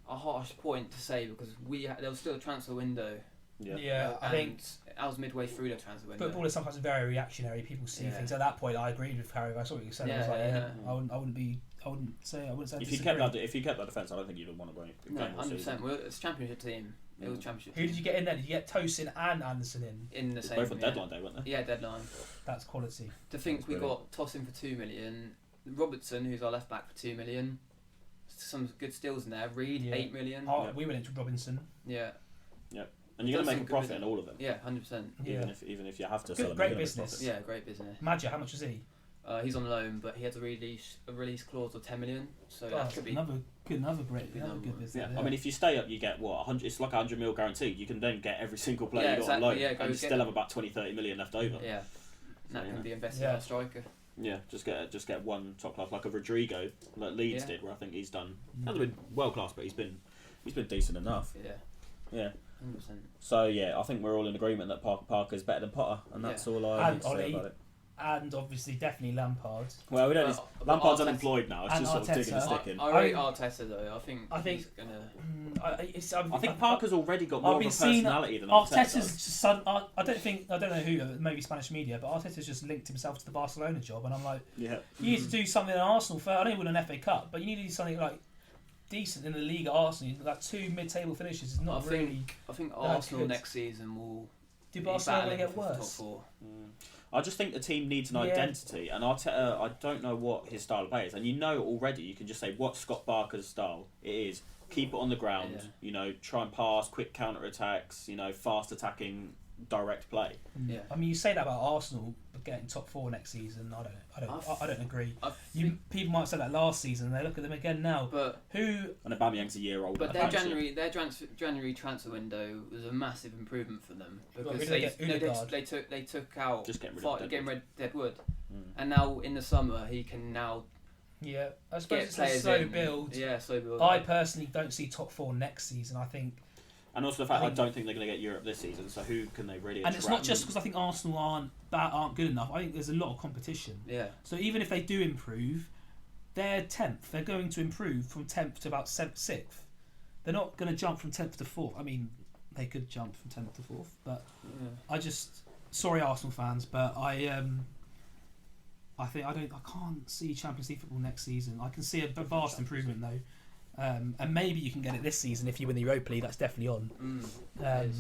a harsh point to say because there was still a transfer window. I think I was midway through the transfer window. Football is sometimes very reactionary. People see things. At that point, I agreed with Carragher. I saw what you said. I was like, I wouldn't say. If you kept that defence, I don't think you'd want to win. No, 100%. It's a championship team. It was a championship. Who did you get in there? Did you get Tosin and Anderson in the same? Both on deadline day, weren't they? Yeah, deadline. That's quality. To think we got Tosin for 2 million, Robertson, who's our left back, for 2 million. Some good steals in there. Reed, 8 million. We went into Robinson. Yeah. And you're going to make a profit in all of them. Yeah, 100%. Even if you have to sell them. Great business. Yeah, great business. Madja, how much was he? He's on loan, but he has a release clause of 10 million. So that could be another good business. Yeah. I mean, if you stay up, you get what 100. It's like 100 mil guaranteed. You can then get every single player you got on loan, and you still have about 20-30 million left over. Yeah, that can be invested in a striker. Yeah, just get one top class like a Rodrigo, like Leeds did, where I think he's done. Hasn't been world class, but he's been decent enough. Yeah. 100%. So I think we're all in agreement that Parker's better than Potter, and that's all I need to say about it. And obviously, definitely Lampard. Well, we don't. Lampard's unemployed now. It's just sort of digging a stick in. I rate Arteta though. I think he's gonna. I think Parker's already got more of a personality than Arteta's. I don't know who, maybe Spanish media, but Arteta's just linked himself to the Barcelona job, and I'm like, you need to do something in Arsenal first. I don't even win an FA Cup, but you need to do something like decent in the league at Arsenal. Like 2 mid-table finishes is not really. I think Arsenal next season will. Do Barcelona get worse? I just think the team needs an identity, and Arteta, I don't know what his style of play is, and already, you can just say what's Scott Barker's style. It is keep it on the ground, try and pass, quick counter attacks, fast attacking, direct play. Yeah, I mean, you say that about Arsenal getting top 4 next season. I don't agree. People might have said that last season, and they look at them again now. But and Aubameyang's a year older. But their January transfer window was a massive improvement for them because they took out just getting rid of Deadwood, and now in the summer he can now. Yeah, I suppose it's a slow build. Yeah, slow build. I personally don't see top 4 next season. I think. And also the fact I don't think they're going to get Europe this season, so who can they really attract? And it's not just because I think Arsenal aren't good enough. I think there's a lot of competition. Yeah. So even if they do improve, they're 10th. They're going to improve from 10th to about 6th. They're not going to jump from 10th to 4th. I mean, they could jump from 10th to 4th, but sorry Arsenal fans, but I can't see Champions League football next season. I can see a vast improvement though. And maybe you can get it this season if you win the Europa League. That's definitely on. But have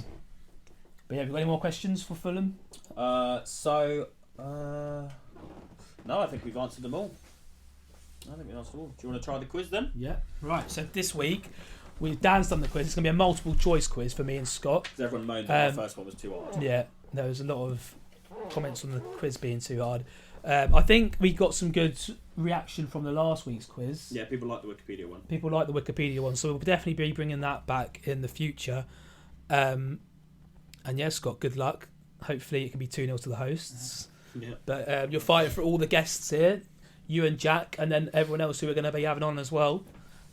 you got any more questions for Fulham? No, I think we've answered them all. Do you want to try the quiz then? Yeah. Right. So this week, Dan's done the quiz. It's going to be a multiple choice quiz for me and Scott. Because everyone moaned that the first one was too hard. Yeah. There was a lot of comments on the quiz being too hard. I think we got some good reaction from the last week's quiz. Yeah, people like the Wikipedia one. So we'll definitely be bringing that back in the future. And yeah, Scott, good luck. Hopefully it can be 2-0 to the hosts. Yeah. But you're fighting for all the guests here, you and Jack, and then everyone else who we're going to be having on as well,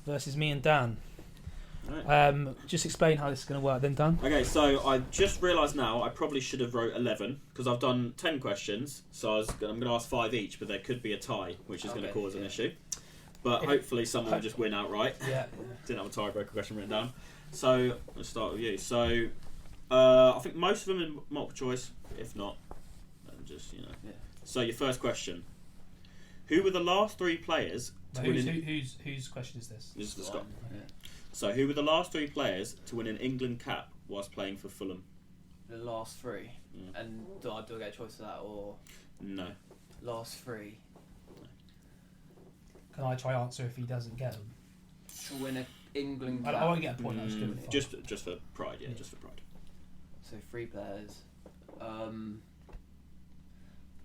versus me and Dan. Right. Just explain how this is going to work then, Dan. Okay, so I just realised now I probably should have wrote 11 because I've done 10 questions, so I'm going to ask 5 each, but there could be a tie, which is going to cause an issue. But hopefully someone will just win outright. Yeah. Didn't have a tiebreaker question written down. So let's start with you. So I think most of them are multiple choice. If not, then just Yeah. So your first question: who were the last 3 players to win? Whose question is this? This is for Scott. Yeah. So, who were the last 3 players to win an England cap whilst playing for Fulham? The last 3? And do I get a choice of that, or...? No. Last 3? Can I try answer if he doesn't get them? To win an England cap? I won't get a point, I'll just give it 5. Just for pride, just for pride. So, 3 players.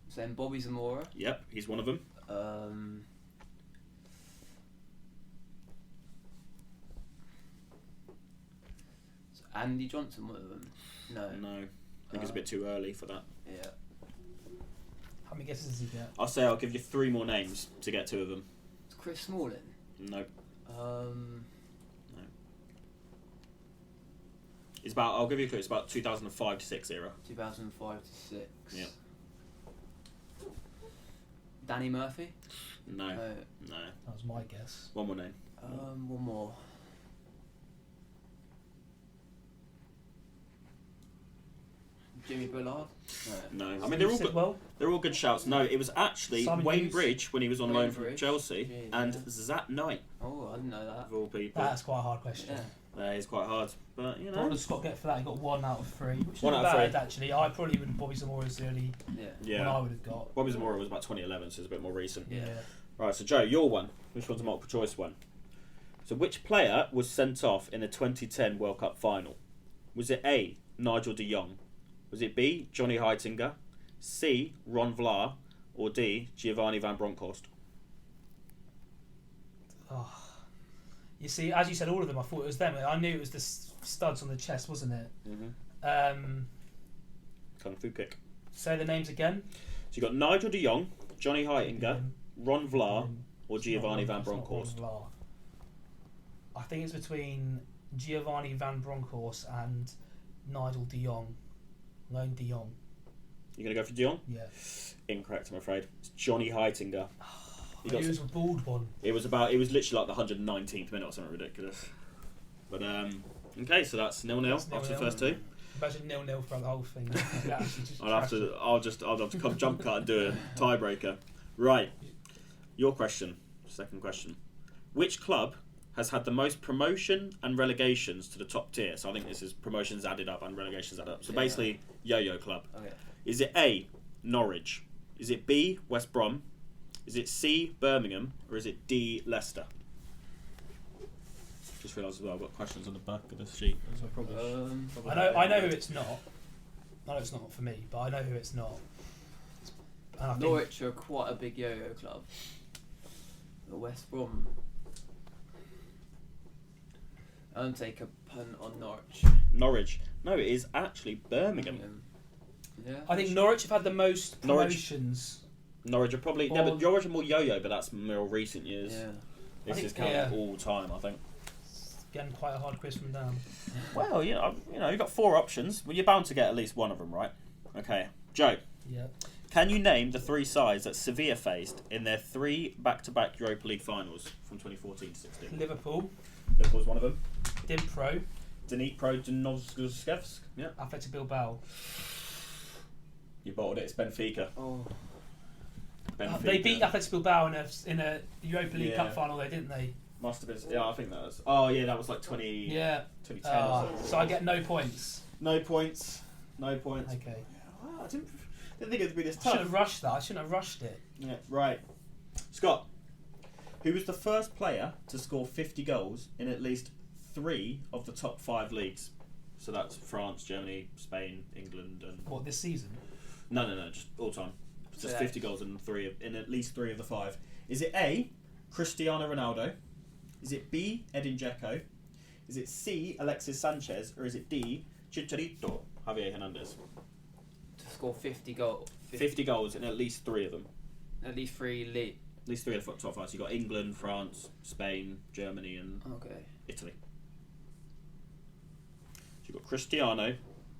Saying Bobby Zamora? Yep, he's one of them. Andy Johnson, one of them? No. I think it's a bit too early for that. Yeah. How many guesses does he get? I'll give you 3 more names to get 2 of them. It's Chris Smalling? No. No. It's about, I'll give you a clue, it's about 2005 to 6 era. 2005 to 6. Yeah. Danny Murphy? No. No. That was my guess. One more name. One more. Jimmy Bullard? No. I mean, they're all good. They're all good shouts. No, it was actually Simon Wayne Hughes. Bridge when he was on loan from Chelsea, and Zat Knight. Oh, I didn't know that. Of all people. That's quite a hard question. Yeah. That is quite hard, but you know. What does Scott get for that? He got 1 out of 3, which is 1 not out of bad 3. actually. I probably wouldn't. Bobby Zamora is the only one I would have got. Bobby Zamora was about 2011, so it's a bit more recent. Yeah. Right, so Joe, your one. Which one's a multiple choice one? So which player was sent off in the 2010 World Cup final? Was it A, Nigel de Jong? Was it B, Johnny Heitinger? C, Ron Vlaar? or D, Giovanni Van Bronckhorst? Oh. You see, as you said, all of them, I thought it was them. I knew it was the studs on the chest, wasn't it? Kung Fu kick. Say the names again. So you got Nigel de Jong, Johnny Heitinga, Ron Vlaar, or Giovanni Van It's not Bronckhorst? Ron Vlaar. I think it's between Giovanni Van Bronckhorst and Nigel de Jong. Known de Jong. You're going to go for de Jong? Yeah. Incorrect, I'm afraid. It's Johnny Heitinga. It was a bald one. It was literally like the 119th minute or something ridiculous. But okay, so that's 0-0 after the first two. Imagine 0-0 throughout the whole thing. I'll have to come jump cut and do a tiebreaker. Right. Your question. Second question. Which club has had the most promotion and relegations to the top tier? So I think this is promotions added up and relegations added up. So basically, yo-yo club. Okay. Is it A, Norwich? Is it B, West Brom? Is it C, Birmingham? Or is it D, Leicester? Just realised as well I've got questions on the back of the sheet. I know who it's not. I know it's not for me, but I know who it's not. And I think Norwich are quite a big yo-yo club. The West Brom. I'll take a punt on Norwich. Norwich. No, it is actually Birmingham. Yeah. I think Norwich have had the most promotions. Norwich are probably... Yeah, but Norwich are more yo-yo, but that's more recent years. Yeah. This is counting all time, I think. Getting quite a hard quiz from Dan. Well, you've got 4 options. Well, you're bound to get at least one of them, right? Okay. Joe. Yeah. Can you name the 3 sides that Sevilla faced in their 3 back-to-back Europa League finals from 2014 to 16? Liverpool. Liverpool's one of them. Dnipro. Dnipro. Yeah. Athletic Bilbao. You bottled it. It's Benfica. Oh. Benfica. They beat Athletic Bilbao in a Europa League Cup final, though, didn't they? Must have been. Yeah, I think that was. Oh, yeah, that was like 2010 or something. So I get no points. No points. No points. Okay. Wow, I didn't think it would be this I tough. should have rushed that. I shouldn't have rushed it. Yeah, right. Scott, who was the first player to score 50 goals in at least 3 of the top 5 leagues? So that's France, Germany, Spain, England, and... What, this season? No, just all time. Just 50 goals in at least 3 of the 5. Is it A, Cristiano Ronaldo? Is it B, Edin Dzeko? Is it C, Alexis Sanchez? Or is it D, Chicharito, Javier Hernandez? To score 50 goals. 50 goals in at least 3 of them. At least 3 league. At least 3 of the top 5. So you've got England, France, Spain, Germany, and Italy. So you've got Cristiano,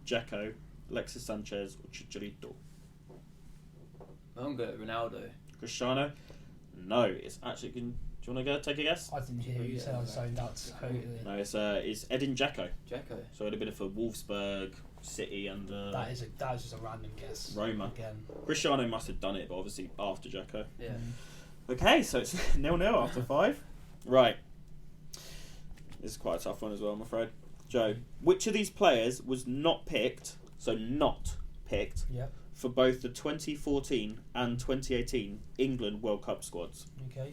Dzeko, Alexis Sanchez, or Chicharito. I'm going to Ronaldo. Cristiano? No, it's actually... Do you want to go take a guess? I didn't hear what you said. I was zoned out totally. No, it's Edin Dzeko. Dzeko. So it'd have been for Wolfsburg, City, and that is just a random guess. Roma. Again. Cristiano must have done it, but obviously after Dzeko. Yeah. Okay, so it's 0-0 after 5. Right. This is quite a tough one as well, I'm afraid. Joe, which of these players was not picked, for both the 2014 and 2018 England World Cup squads? Okay.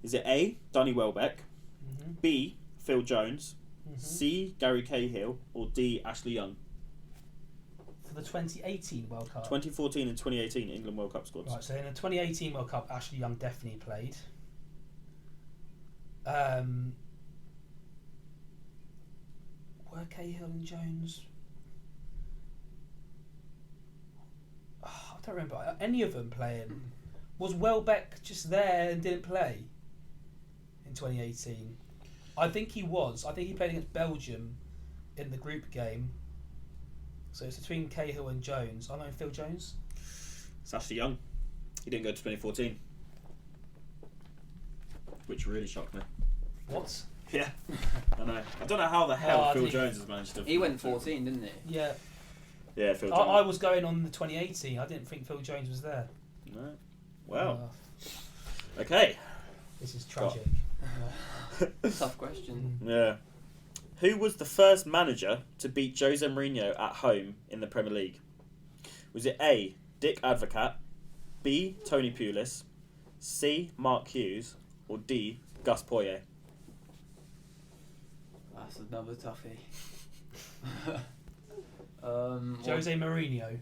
Is it A, Danny Welbeck, B, Phil Jones, C, Gary Cahill, or D, Ashley Young? For the 2018 World Cup? 2014 and 2018 England World Cup squads. Right, so in the 2018 World Cup, Ashley Young definitely played. Were Cahill and Jones... I don't remember any of them playing. Was Welbeck just there and didn't play in 2018? I think he was. I think he played against Belgium in the group game. So it's between Cahill and Jones. I know Phil Jones. It's Ashley Young. He didn't go to 2014. Which really shocked me. What? Yeah. I know. I don't know how the hell Phil Jones has managed to... He went 14, didn't he? Yeah. Yeah, Phil Jones. I was going on the 2018. I didn't think Phil Jones was there. No. Well. Okay. This is tragic. Tough question. Yeah. Who was the first manager to beat Jose Mourinho at home in the Premier League? Was it A, Dick Advocat, B, Tony Pulis, C, Mark Hughes, or D, Gus Poyet? That's another toughie. Jose Mourinho.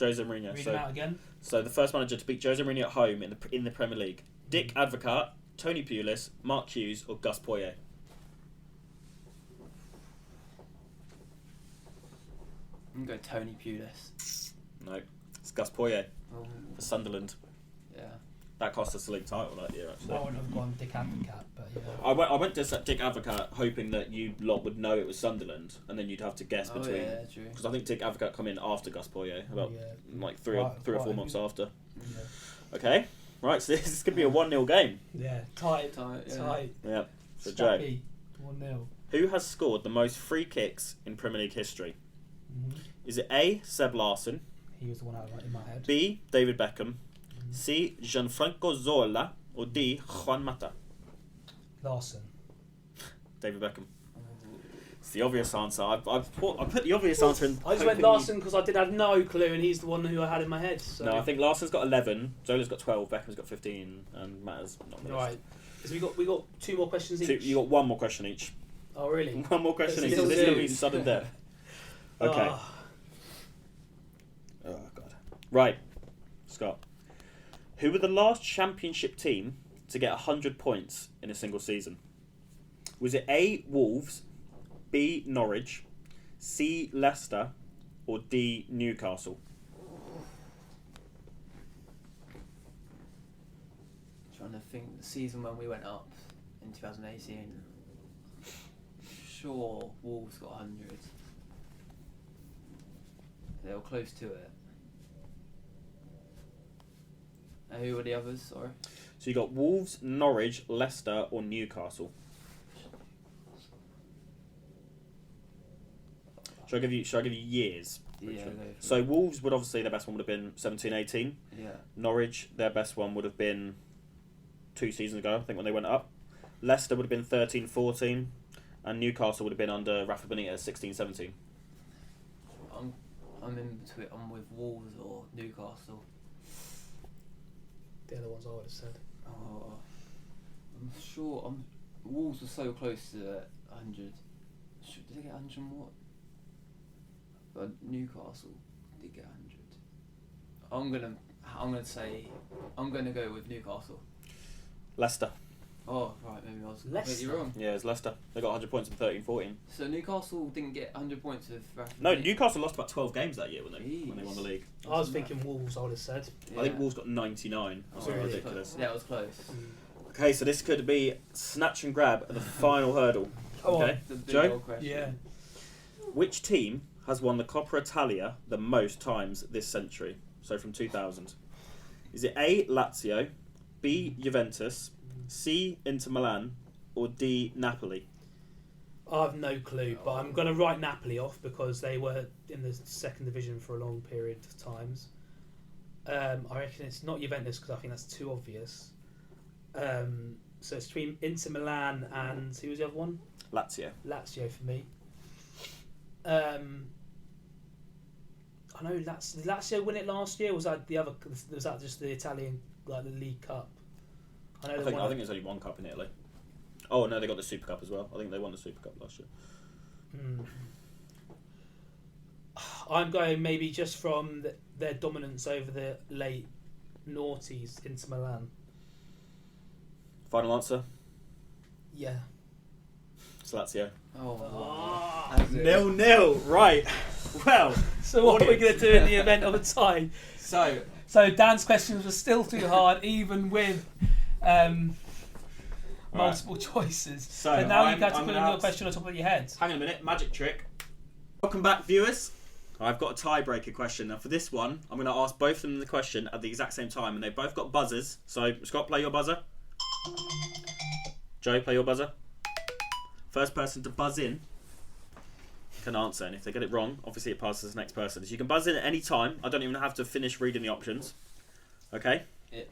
Jose Mourinho. Read them out again. So the first manager to beat Jose Mourinho at home in the Premier League: Dick Advocaat, Tony Pulis, Mark Hughes, or Gus Poyet. I'm going to go Tony Pulis. No, it's Gus Poyet Oh, for Sunderland. yeah. That cost us the league title that year, actually. I wouldn't have gone Dick Advocaat, but yeah. I went to Dick Advocaat hoping that you lot would know it was Sunderland, and then you'd have to guess between. Yeah, true. Because I think Dick Advocaat come in after Gus Poyet, about like three or Quite 4 a months bit. after. Yeah. Okay, right. So this could be a 1-0 game. Yeah, tight. Yeah. Yeah. So Joe, Scrappy. 1-0. who has scored the most free kicks in Premier League history? Mm-hmm. Is it A. Seb Larsson, He was the one out in my head. B. David Beckham, C. Gianfranco Zola, or D. Juan Mata? Larson. David Beckham. It's the obvious answer. I put the obvious answer in. I just went Larson because I did have no clue, and he's the one who I had in my head. So. No, I think Larson's got 11, Zola's got 12, Beckham's got 15, and Mata's not on the list. Right. So we got 2 more questions each. You got 1 more question each. Oh really? 1 more question each. Still So this is going to do. be sudden death. Okay. Oh. Oh god. Right, Scott. Who were the last Championship team to get 100 points in a single season? Was it A. Wolves, B. Norwich, C. Leicester, or D. Newcastle? Trying to think the season when we went up in 2018. Sure, Wolves got 100. They were close to it. Who were the others? Sorry. So you got Wolves, Norwich, Leicester, or Newcastle. Shall I give you years? Yeah. So Wolves would obviously, their best one would have been 17-18. Yeah. Norwich, their best one would have been 2 seasons ago, I think, when they went up. Leicester would have been 13-14, and Newcastle would have been under Rafa Benitez 16-17. I'm in between. I'm with Wolves or Newcastle. They're the ones I would have said. Oh, I'm sure. Wolves were so close to 100. Did they get 100 and what? But Newcastle did get 100. I'm gonna go with Newcastle. Leicester. Oh right, maybe I was Leicester? completely wrong. Yeah, it's Leicester. They got 100 points in 13-14. So Newcastle didn't get 100 points with Rafa. No, Benitez. Newcastle lost about 12 games that year when they won the league. I was thinking Wolves. I would have said. I think Wolves got 99. That's Really? ridiculous. Yeah, it was close. Okay, so this could be snatch and grab at the final hurdle. Come Okay, The big Joe? old question. Yeah. Which team has won the Coppa Italia the most times this century? So from 2000. Is it A. Lazio, B. Juventus, C. Inter Milan, or D. Napoli? I have no clue, but I'm going to write Napoli off because they were in the second division for a long period of times. I reckon it's not Juventus because I think that's too obvious. So it's between Inter Milan and who was the other one? Lazio. Lazio for me. I know did Lazio win it last year? Or was that the other? Was that just the Italian, like the League Cup? I think there's only 1 cup in Italy. Oh no, they got the Super Cup as well. I think they won the Super Cup last year. I'm going maybe just from their dominance over the late noughties into Milan. Final answer. Yeah. It's Lazio. Oh, Ah. wow. That's it. 0-0. Right. Well. So what are we going to do in the event of a tie? So Dan's questions were still too hard, even with multiple choices. So now you have to put another question on top of your head. Hang on a minute. Magic trick. Welcome back, viewers. I've got a tiebreaker question. Now for this one, I'm going to ask both of them the question at the exact same time, and they've both got buzzers. So Scott, play your buzzer. Joe, play your buzzer. First person to buzz in can answer, and if they get it wrong, obviously it passes to the next person. So you can buzz in at any time. I don't even have to finish reading the options. Okay? Yeah.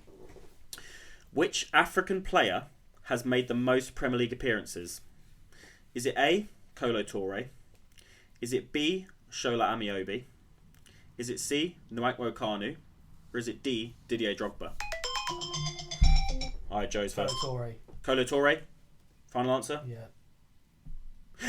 Which African player has made the most Premier League appearances? Is it A. Kolo Toure? Is it B. Shola Amiobi? Is it C. Nwankwo Kanu? Or is it D. Didier Drogba? Alright, Joe's first. Kolo Toure? Final answer? Yeah.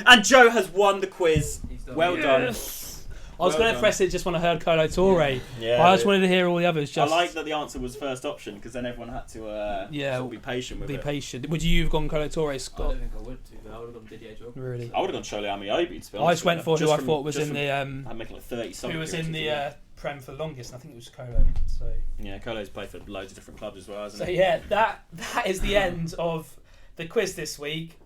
And Joe has won the quiz. He's done. Well Yes. I was going to press it just when I heard Colo Torre. Yeah. I just wanted to hear all the others. I like that the answer was first option because then everyone had to sort of be patient with it. Be patient. Would you have gone Colo Torre, I Scott? don't think I would do, but I would have gone Didier Drogba. Really? I would have gone Chole Amiobi, to be honest. I just went for who I thought was just in from- the. I'm making like 30 something. Who was in the Prem for longest? And I think it was Colo. So. Yeah, Colo's played for loads of different clubs as well, hasn't So he? yeah, that is the end of the quiz this week.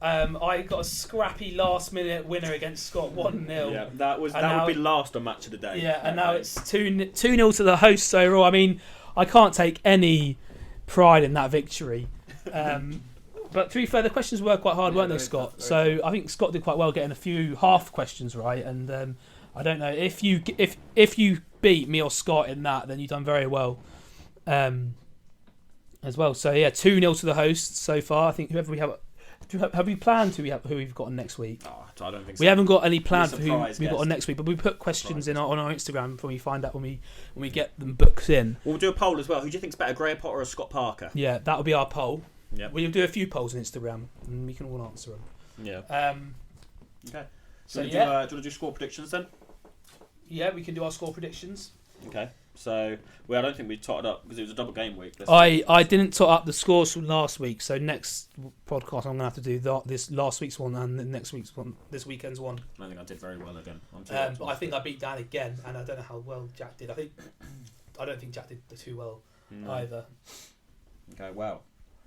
I got a scrappy last minute winner against Scott 1-0. Yeah, that would be last on match of the day. Yeah, and now it's 2-0 to the hosts overall. I mean, I can't take any pride in that victory. But to be fair, the questions were quite hard, weren't they, Scott? So I think Scott did quite well getting a few half questions right. And I don't know if you beat me or Scott in that, then you've done very well as well. So yeah, 2-0 to the hosts so far. I think whoever we have we planned who we've got on next week? Oh, I don't think so. We haven't got any plan for who Surprise we've got on guest. next week, but we put questions in on our Instagram when we find out when we get them booked in. We'll do a poll as well. Who do you think's better, Graham Potter or Scott Parker? Yeah, that'll be our poll. Yep. We'll do a few polls on Instagram and we can all answer them. Yeah. Okay. So do you want to do score predictions then? Yeah, we can do our score predictions. Okay. So, I don't think we totted up because it was a double game week. I didn't tot up the scores from last week, so next podcast I'm going to have to do this last week's one and the next week's one, this weekend's one. I don't think I did very well again. But I think I beat Dan again, and I don't know how well Jack did. I don't think Jack did too well either. Okay, well.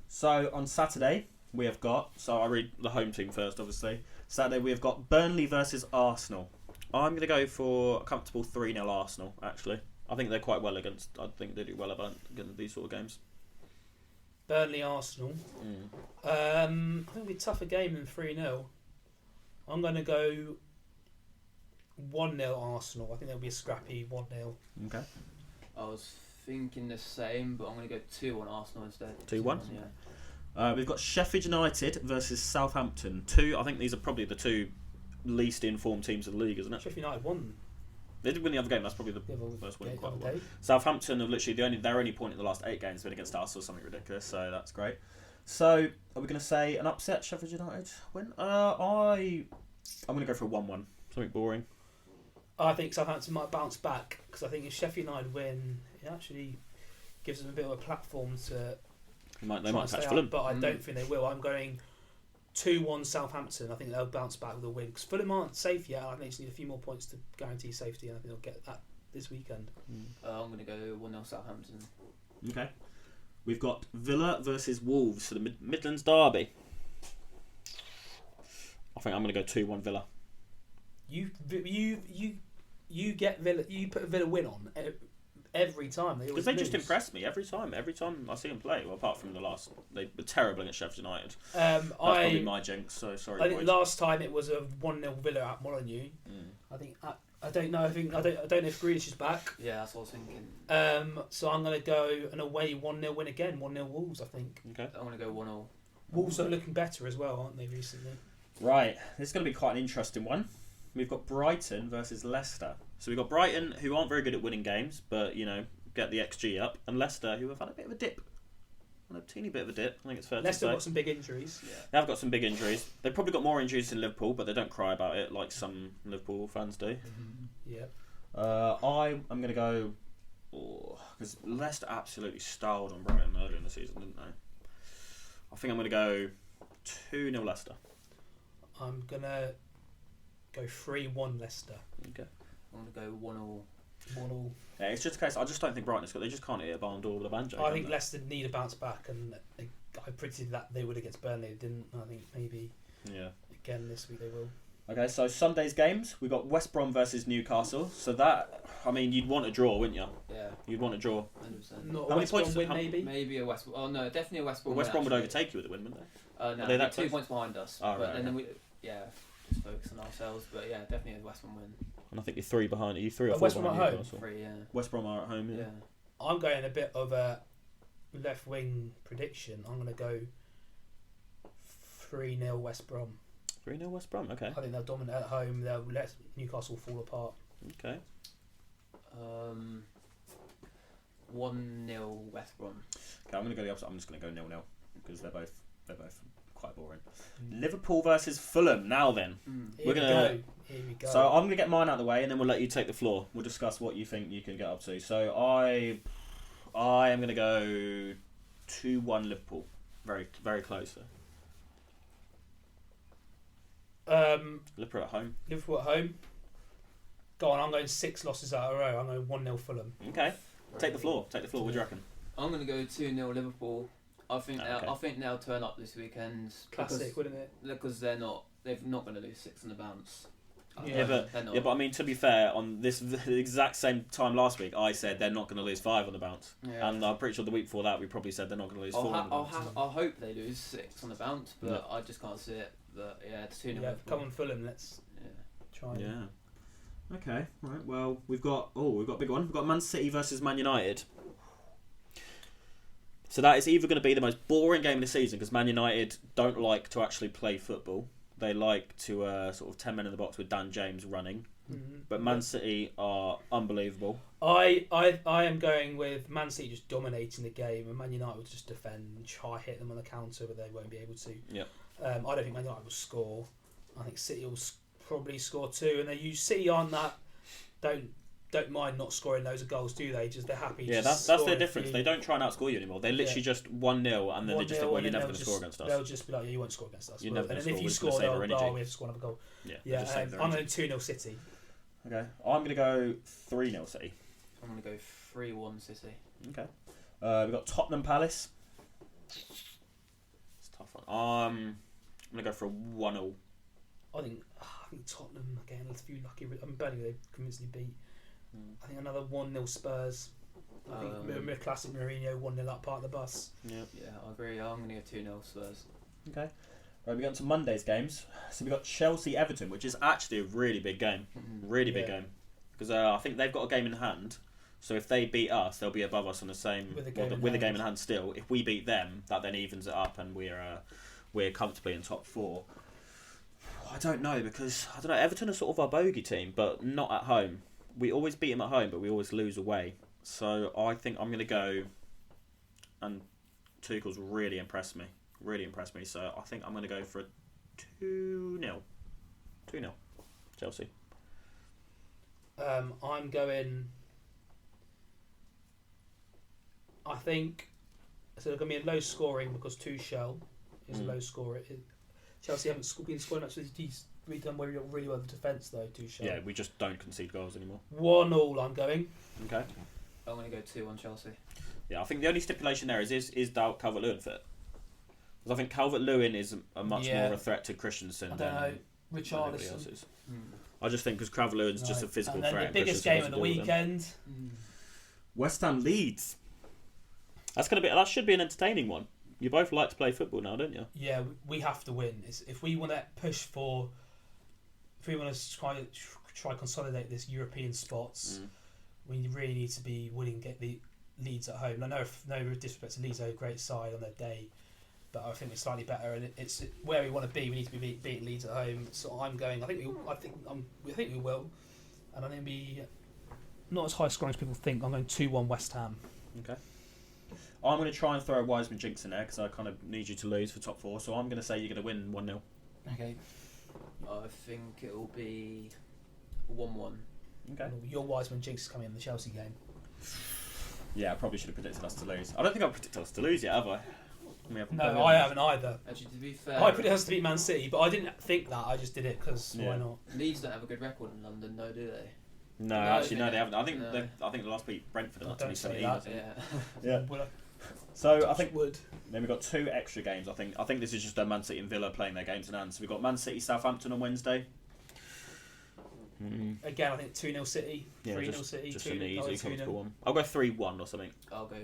So, on Saturday, we have got... So, I read the home team first, obviously. Saturday, we have got Burnley versus Arsenal. I'm going to go for a comfortable 3-0 Arsenal, actually. I think they're quite well against... I think they do well against these sort of games. Burnley, Arsenal. I think it'll be a tougher game than 3-0. I'm going to go 1-0 Arsenal. I think there'll be a scrappy 1-0. Okay. I was thinking the same, but I'm going to go 2-1 Arsenal instead. 2-1? Yeah. We've got Sheffield United versus Southampton. I think these are probably the two least informed teams of the league, isn't it? Sheffield United won. They did win the other game. That's probably the first win. Quite well. Southampton have literally their only point in the last 8 games has been against Arsenal, something ridiculous. So that's great. So are we going to say an upset Sheffield United win? I'm going to go for a 1-1. Something boring. I think Southampton might bounce back because I think if Sheffield United win, it actually gives them a bit of a platform to. They might try and catch stay up, Fulham. but I don't think they will. I'm going 2-1 Southampton. I think they'll bounce back with a win because Fulham aren't safe yet. I think they just need a few more points to guarantee safety, and I think they'll get that this weekend. I'm going to go 1-0 Southampton. Okay. We've got Villa versus Wolves, so the Midlands derby. I think I'm going to go 2-1 Villa. You get Villa. You put a Villa win on every time. Because they just impress me every time. Every time I see them play. Well, apart from the last, they were terrible against Sheffield United. That's probably my jinx. So sorry. I think last time it was a 1-0 Villa at Mourinho. I think I don't know. I don't know if Grealish is back. Yeah, that's what I was thinking. So I'm going to go an away 1-0 win again. 1-0 Wolves. I think. Okay. I'm going to go 1-0. Wolves are looking better as well, aren't they, recently? Right. This is going to be quite an interesting one. We've got Brighton versus Leicester. So we've got Brighton, who aren't very good at winning games, but, get the XG up. And Leicester, who have had a bit of a dip. A teeny bit of a dip, I think it's fair Leicester to say. got some big injuries. Yeah. They have got some big injuries. They've probably got more injuries than Liverpool, but they don't cry about it like some Liverpool fans do. Yeah. I'm going to go... Because Leicester absolutely styled on Brighton earlier in the season, didn't they? I think I'm going to go 2-0 Leicester. I'm going to go 3-1 Leicester. Okay. I'm going to go 1-1. 1-1. Yeah, it's just a case. I just don't think Brighton has got. They just can't hit a barn door with a banjo. I think Leicester need a bounce back, and I predicted that they would against Burnley. They didn't. I think maybe again this week they will. Okay, so Sunday's games we've got West Brom versus Newcastle. So that you'd want a draw, wouldn't you? Yeah. You'd want a draw. 100%. Not How a many West Brom points- win, how- maybe. Maybe a West. Oh no, definitely a West Brom. Well, West Brom would actually. overtake you with the win, wouldn't they? No, Are they they'd that be 2 close? points behind us. Oh, but right, then okay. we just focus on ourselves. But yeah, definitely a West Brom win. And I think you're 3 behind. Are you 3 or 4 West Brom behind at home? Newcastle? 3, yeah. West Brom are at home. Yeah. I'm going a bit of a left wing prediction. I'm going to go 3-0 West Brom. 3-0 West Brom. Okay. I think they'll dominate at home. They'll let Newcastle fall apart. Okay. 1-0 West Brom. Okay, I'm going to go the opposite. I'm just going to go 0-0 because they're both quite boring. Liverpool versus Fulham. Now then, Here we go. Here we go. So I'm going to get mine out of the way, and then we'll let you take the floor. We'll discuss what you think you can get up to. So I am going to go 2-1 Liverpool. Very, very close though. Liverpool at home. Liverpool at home. Go on, I'm going 6 losses out of a row. I'm going 1-0 Fulham. Okay. Take the floor. What do you reckon? I'm going to go 2-0 Liverpool. I think they'll turn up this weekend. Classic, wouldn't it? Because they're not going to lose 6 on the bounce. But I mean, to be fair, on the exact same time last week, I said they're not going to lose 5 on the bounce, and I'm pretty sure the week before that we probably said they're not going to lose 4 on the bounce. I hope they lose 6 on the bounce, but I just can't see it. But yeah, it's 2-0. Yeah, come on Fulham, let's try. Yeah. Okay. Right. Well, we've got a big one. We've got Man City versus Man United. So that is either going to be the most boring game of the season because Man United don't like to actually play football. They like to sort of 10 men in the box with Dan James running. Mm-hmm. But Man City are unbelievable. I am going with Man City just dominating the game, and Man United will just defend and try hit them on the counter, but they won't be able to. Yeah. I don't think Man United will score. I think City will probably score 2, and City aren't that don't mind not scoring loads of goals, do they? They're happy. Yeah, that's their difference. They don't try and outscore you anymore. They literally just 1-0, and then they just think, well, you're never going to score against us. They'll just be like, yeah, you won't score against us. You're never and then if you score, they'll we have to score another goal. Yeah. I'm going 2-0 City. Okay, I'm going to go 3-0 City. I'm going to go 3-1 City. Okay. We've got Tottenham Palace. It's a tough one. I'm going to go for a 1-0. I think Tottenham again. Let's be lucky. Burnley they convincingly beat. I think another 1-0 Spurs. I think classic Mourinho 1-0 up part of the bus. Yeah, I agree. I'm going to go 2-0 Spurs. Okay. Right, we got to Monday's games. So we got Chelsea Everton, which is actually a really big game. Really big game. Because I think they've got a game in hand. So if they beat us, they'll be above us on the same with a game in hand still. If we beat them, that then evens it up, and we're comfortably in top 4. I don't know because Everton are sort of our bogey team, but not at home. We always beat them at home, but we always lose away. So I think I'm going to go, and Tuchel's really impressed me. So I think I'm going to go for a 2-0. 2-0 Chelsea. I'm going. I think so. It's going to be a low scoring because Tuchel is a low scorer. Chelsea haven't been scoring much. He's done really well with defence though. Tuchel. Yeah, we just don't concede goals anymore. 1-1. I'm going. Okay. I'm going to go 2-1 Chelsea. Yeah, I think the only stipulation there is Calvert-Lewin fit? Because I think Calvert-Lewin is a much more of a threat to Christensen than Richarlison. I just think because Calvert-Lewin's just a physical threat. And then the biggest game of the weekend. West Ham Leeds. That should be an entertaining one. You both like to play football now, don't you? Yeah, we have to win. If we want to try consolidate this European spots, we really need to be willing to get the Leeds at home. I know, no disrespect to Leeds, are a great side on their day, but I think we're slightly better, and it's where we want to be. We need to be beating Leeds at home. So I'm going. I think we will, and I think it'll be not as high scoring as people think. I'm going 2-1 West Ham. Okay. I'm going to try and throw a Wiseman jinx in there because I kind of need you to lose for top 4. So I'm going to say you're going to win 1-0. Okay. I think it'll be 1-1. Okay. Your Wiseman jinx is coming in the Chelsea game. Yeah, I probably should have predicted us to lose. I don't think I've predicted us to lose yet, have I? No, I haven't either. Actually, to be fair, I predicted us to beat Man City, but I didn't think that. I just did it because why not? Leeds don't have a good record in London, though, do they? No, actually, they haven't. I think the last week Brentford in 2017. Yeah. So I think then we've got 2 extra games. I think this is just Man City and Villa playing their games in hand. So we've got Man City Southampton on Wednesday. Again, I think 2-0 City, 3-0 City, just an easy comfortable one. I'll go 3-1 or something. I'll go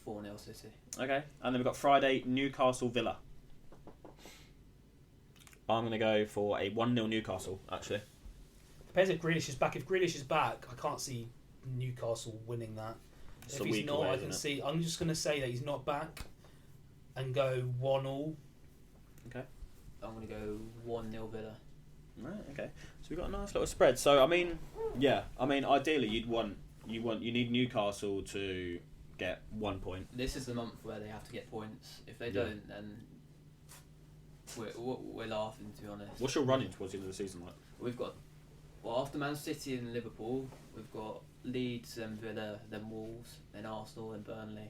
4-0 City. Okay, and then we've got Friday Newcastle Villa. I'm going to go for a 1-0 Newcastle. Actually, depends if Grealish is back. If Grealish is back, I can't see Newcastle winning that. It's if he's not, I can see. I'm just going to say that he's not back, and go 1-1. Okay. I'm going to go 1-0 Villa. Right. Okay. So we've got a nice little spread. So ideally you need Newcastle to get 1 point. This is the month where they have to get points. If they don't, then we're laughing, to be honest. What's your running towards the end of the season like? We've got, after Man City and Liverpool, we've got Leeds, then Villa, then Wolves, then Arsenal, then Burnley,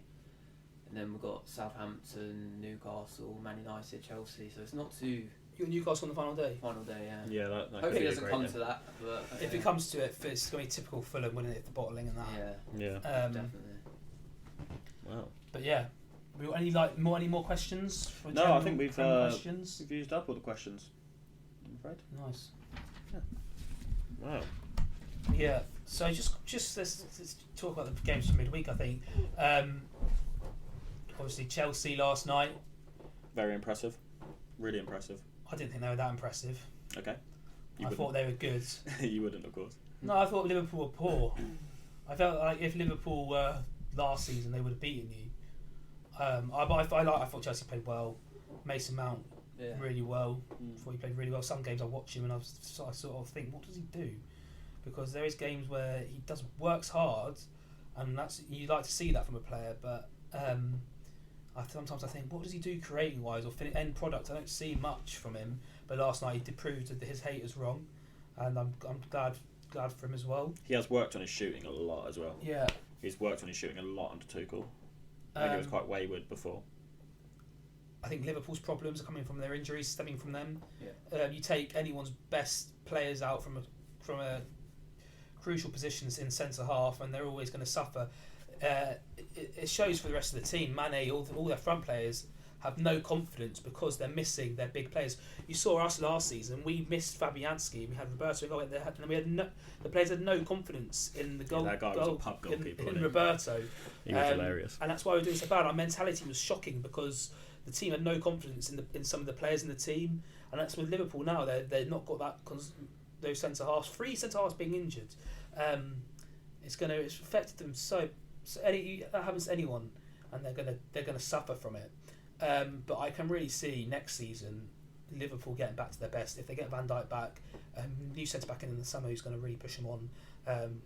and then we've got Southampton, Newcastle, Man United, Chelsea. So it's not too. You're Newcastle on the final day. Final day, yeah. Yeah, that Hopefully it doesn't come to that. But If it comes to it, it's going to be typical Fulham, wouldn't it? The bottling and that. Yeah. Definitely. Wow. But yeah, we got any more questions? For No, I general think we've questions. we've used up all the questions. I'm afraid. Nice. Wow. Yeah. So just let's talk about the games from midweek. I think. Obviously Chelsea last night. Very impressive. Really impressive. I didn't think they were that impressive. Okay. I thought they were good. You wouldn't, of course. No, I thought Liverpool were poor. I felt like if Liverpool were last season, they would have beaten you. I thought Chelsea played well. Mason Mount really well. I thought he played really well. Some games I watch him and I sort of think, what does he do? Because there is games where he works hard, and you like to see that from a player. But sometimes I think, what does he do creating wise or end product? I don't see much from him. But last night he did prove that his haters wrong, and I'm glad for him as well. He has worked on his shooting a lot as well. Yeah. He's worked on his shooting a lot under Tuchel. I think he was quite wayward before. I think Liverpool's problems are coming from their injuries, stemming from them. Yeah. You take anyone's best players out from a crucial positions in centre half, and they're always going to suffer. It shows for the rest of the team. Mane, all their front players have no confidence because they're missing their big players. You saw us last season. We missed Fabianski. We had Roberto. And the players had no confidence in the goal. That guy was a pub goalkeeper. In Roberto. He was hilarious. And that's why we're doing so bad. Our mentality was shocking because the team had no confidence in some of the players in the team. And that's with Liverpool now. They've not got that those centre halves. 3 centre halves being injured. It's affected them so that happens to anyone, and they're gonna suffer from it. But I can really see next season Liverpool getting back to their best if they get Van Dijk back, new centre back in the summer who's going to really push them on,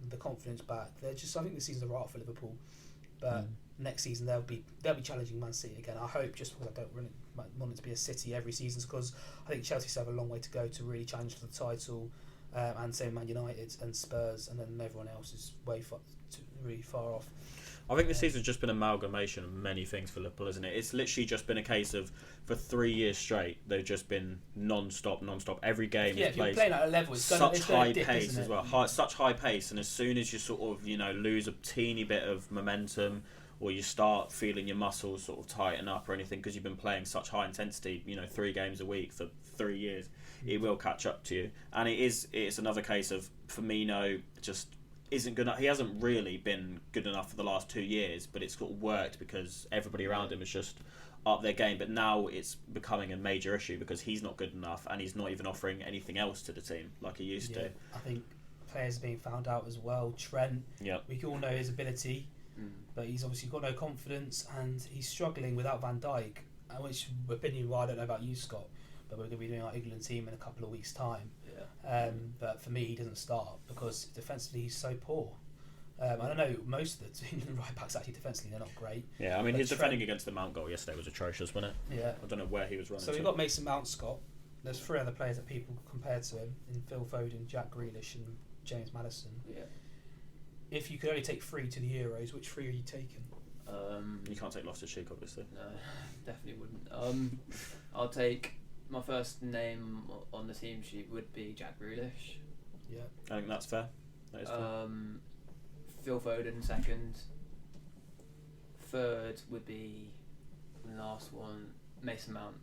the confidence back. I think this season's a write-off for Liverpool, but next season they'll be challenging Man City again. I hope, just because I don't really want it to be a City every season, because I think Chelsea still have a long way to go to really challenge for the title, and same Man United and Spurs, and then everyone else is really far off. I think this season's just been an amalgamation of many things for Liverpool, isn't it? It's literally just been a case of, for 3 years straight, they've just been non-stop. Every game is played. If you're playing at a level, it's such high dip, pace as well. Such high pace, and as soon as you sort of lose a teeny bit of momentum, or you start feeling your muscles sort of tighten up or anything because you've been playing such high intensity, 3 games a week for 3 years, it will catch up to you. And it's another case of Firmino just isn't good enough. He hasn't really been good enough for the last 2 years, but it's sort of worked because everybody around him has just up their game. But now it's becoming a major issue because he's not good enough and he's not even offering anything else to the team like he used to. I think players are being found out as well. Trent, we all know his ability, but he's obviously got no confidence and he's struggling without Van Dijk, which opinion, I don't know about you, Scott, but we're going to be doing our England team in a couple of weeks' time. But for me, he doesn't start because defensively he's so poor. I don't know, most of the England right backs actually defensively they're not great. Yeah, I mean his defending against the Mount goal yesterday was atrocious, wasn't it? Yeah. I don't know where he was running. So we've got Mason Mount, Scott. There's 3 other players that people compare to him in Phil Foden, Jack Grealish, and James Maddison. Yeah. If you could only take 3 to the Euros, which 3 are you taking? You can't take Loftus-Cheek, obviously. No, definitely wouldn't. I'll take. My first name on the team sheet would be Jack Grealish. Yeah. I think that's fair. That is fair. Phil Foden second. Third would be the last one, Mason Mount.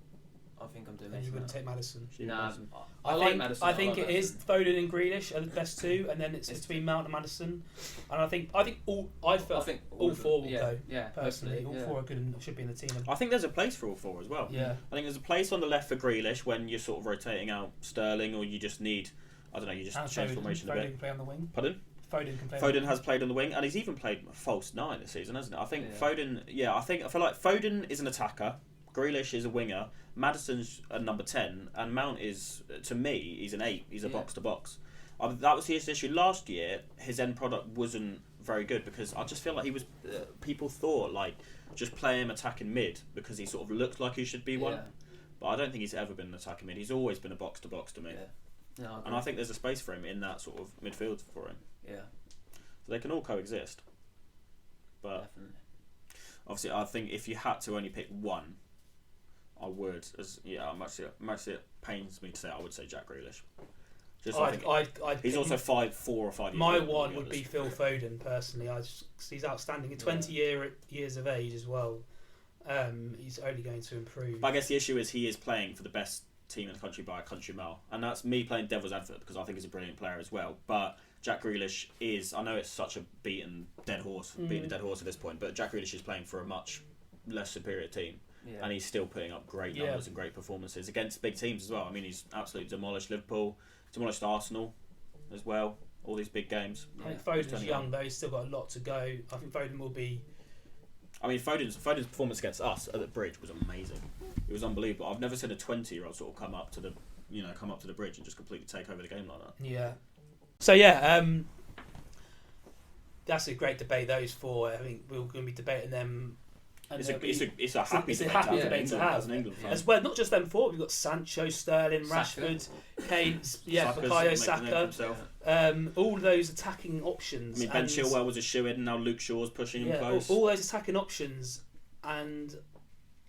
I think I'm doing And Mason you wouldn't Mount. take Maddison? Nah, Maddison. I like Maddison. I think like it is Maddison. Foden and Grealish are the best 2, and then it's between Mount and Maddison. And I think all 4 will go. Yeah, personally, all 4 are good and should be in the team. I think there's a place for all 4 as well. Yeah. I think there's a place on the left for Grealish when you're sort of rotating out Sterling, or you just need, you just change formation a bit. Foden can play on the wing. Pardon? Foden can play. Foden has played on the wing, and he's even played false 9 this season, hasn't it? I think Foden. I feel like Foden is an attacker. Grealish is a winger. Maddison's a number 10, and Mount is, to me, he's an 8. He's a box to box. That was his issue last year. His end product wasn't very good because I just feel like he was. People thought like just play him attacking mid because he sort of looked like he should be one. but I don't think he's ever been an attacking mid. He's always been a box to box to me. Yeah. No, And I think there's a space for him in that sort of midfield for him. Yeah. So they can all coexist. But Definitely. obviously, I think if you had to only pick one, I would. It pains me to say I would say Jack Grealish. Just he's also 4 or 5 years My old, one would be Phil Foden, personally. He's outstanding. At 20 years of age as well. He's only going to improve. But I guess the issue is he is playing for the best team in the country by a country mile. And that's me playing devil's advocate because I think he's a brilliant player as well. But Jack Grealish is, I know it's such a beaten a dead horse at this point, but Jack Grealish is playing for a much less superior team. Yeah. And he's still putting up great numbers and great performances against big teams as well. I mean, he's absolutely demolished Liverpool, demolished Arsenal as well, all these big games. I think Foden's young though, he's still got a lot to go. I think Foden will be... I mean, Foden's performance against us at the Bridge was amazing. It was unbelievable. I've never seen a 20-year-old sort of come up to the Bridge and just completely take over the game like that. Yeah. So yeah, that's a great debate. Those four, I think we're going to be debating them. And it's a happy debate to have as an England fan. as well. Not just them four. We've got Sancho, Sterling, Rashford, Kane, Bukayo Saka. All those attacking options. I mean, Ben Chilwell was a shoe-in, and now Luke Shaw's pushing him close. All those attacking options, and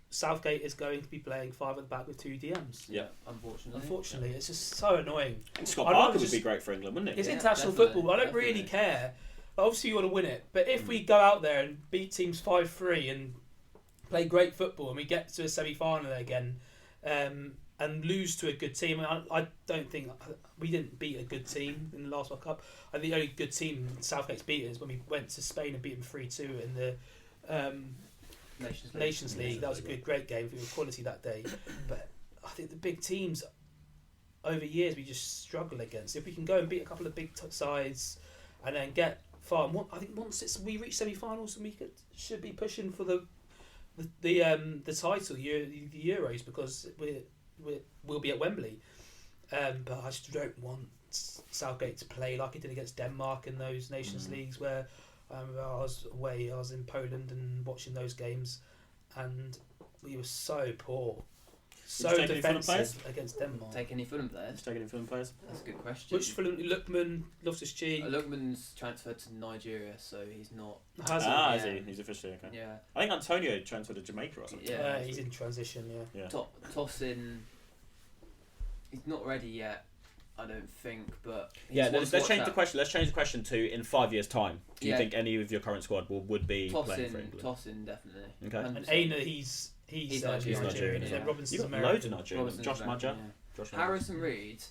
Southgate is going to be playing 5 at the back with 2 DMs. Yeah, unfortunately, it's just so annoying. And Scott Parker would be great for England, wouldn't it? It's international football. I don't really care. Obviously, you want to win it, but if we go out there and beat teams 5-3 and play great football, and we get to a semi-final again, and lose to a good team, I don't think we didn't beat a good team in the last World Cup. I think the only good team Southgate's beaten is when we went to Spain and beat them 3-2 in the Nations League. That was a great game. We were quality that day, but I think the big teams over years we just struggle against. If we can go and beat a couple of big sides and then get far, I think once we reach semi-finals, we should be pushing for the title, the Euros, because we'll be at Wembley. But I just don't want Southgate to play like he did against Denmark in those Nations Leagues where I was away. I was in Poland and watching those games, and we were so poor, so defensive against Denmark. Take any Fulham players? Take any Fulham players? That's a good question. Which Fulham? Lookman, Loftus-Cheek. Lookman's transferred to Nigeria, so he's not. Is he? He's officially okay. Yeah. I think Antonio transferred to Jamaica or something. Yeah, he's in transition. Yeah. Tosin. He's not ready yet, I don't think. But let's change the question. Let's change the question to in 5 years' time. Do you think any of your current squad would be playing for England? Tosin definitely. Okay. 100%. And Aina, he's Nigerian. Yeah. Robinson's You've got American. loads of Nigerians. Josh Maja. Harrison Reed.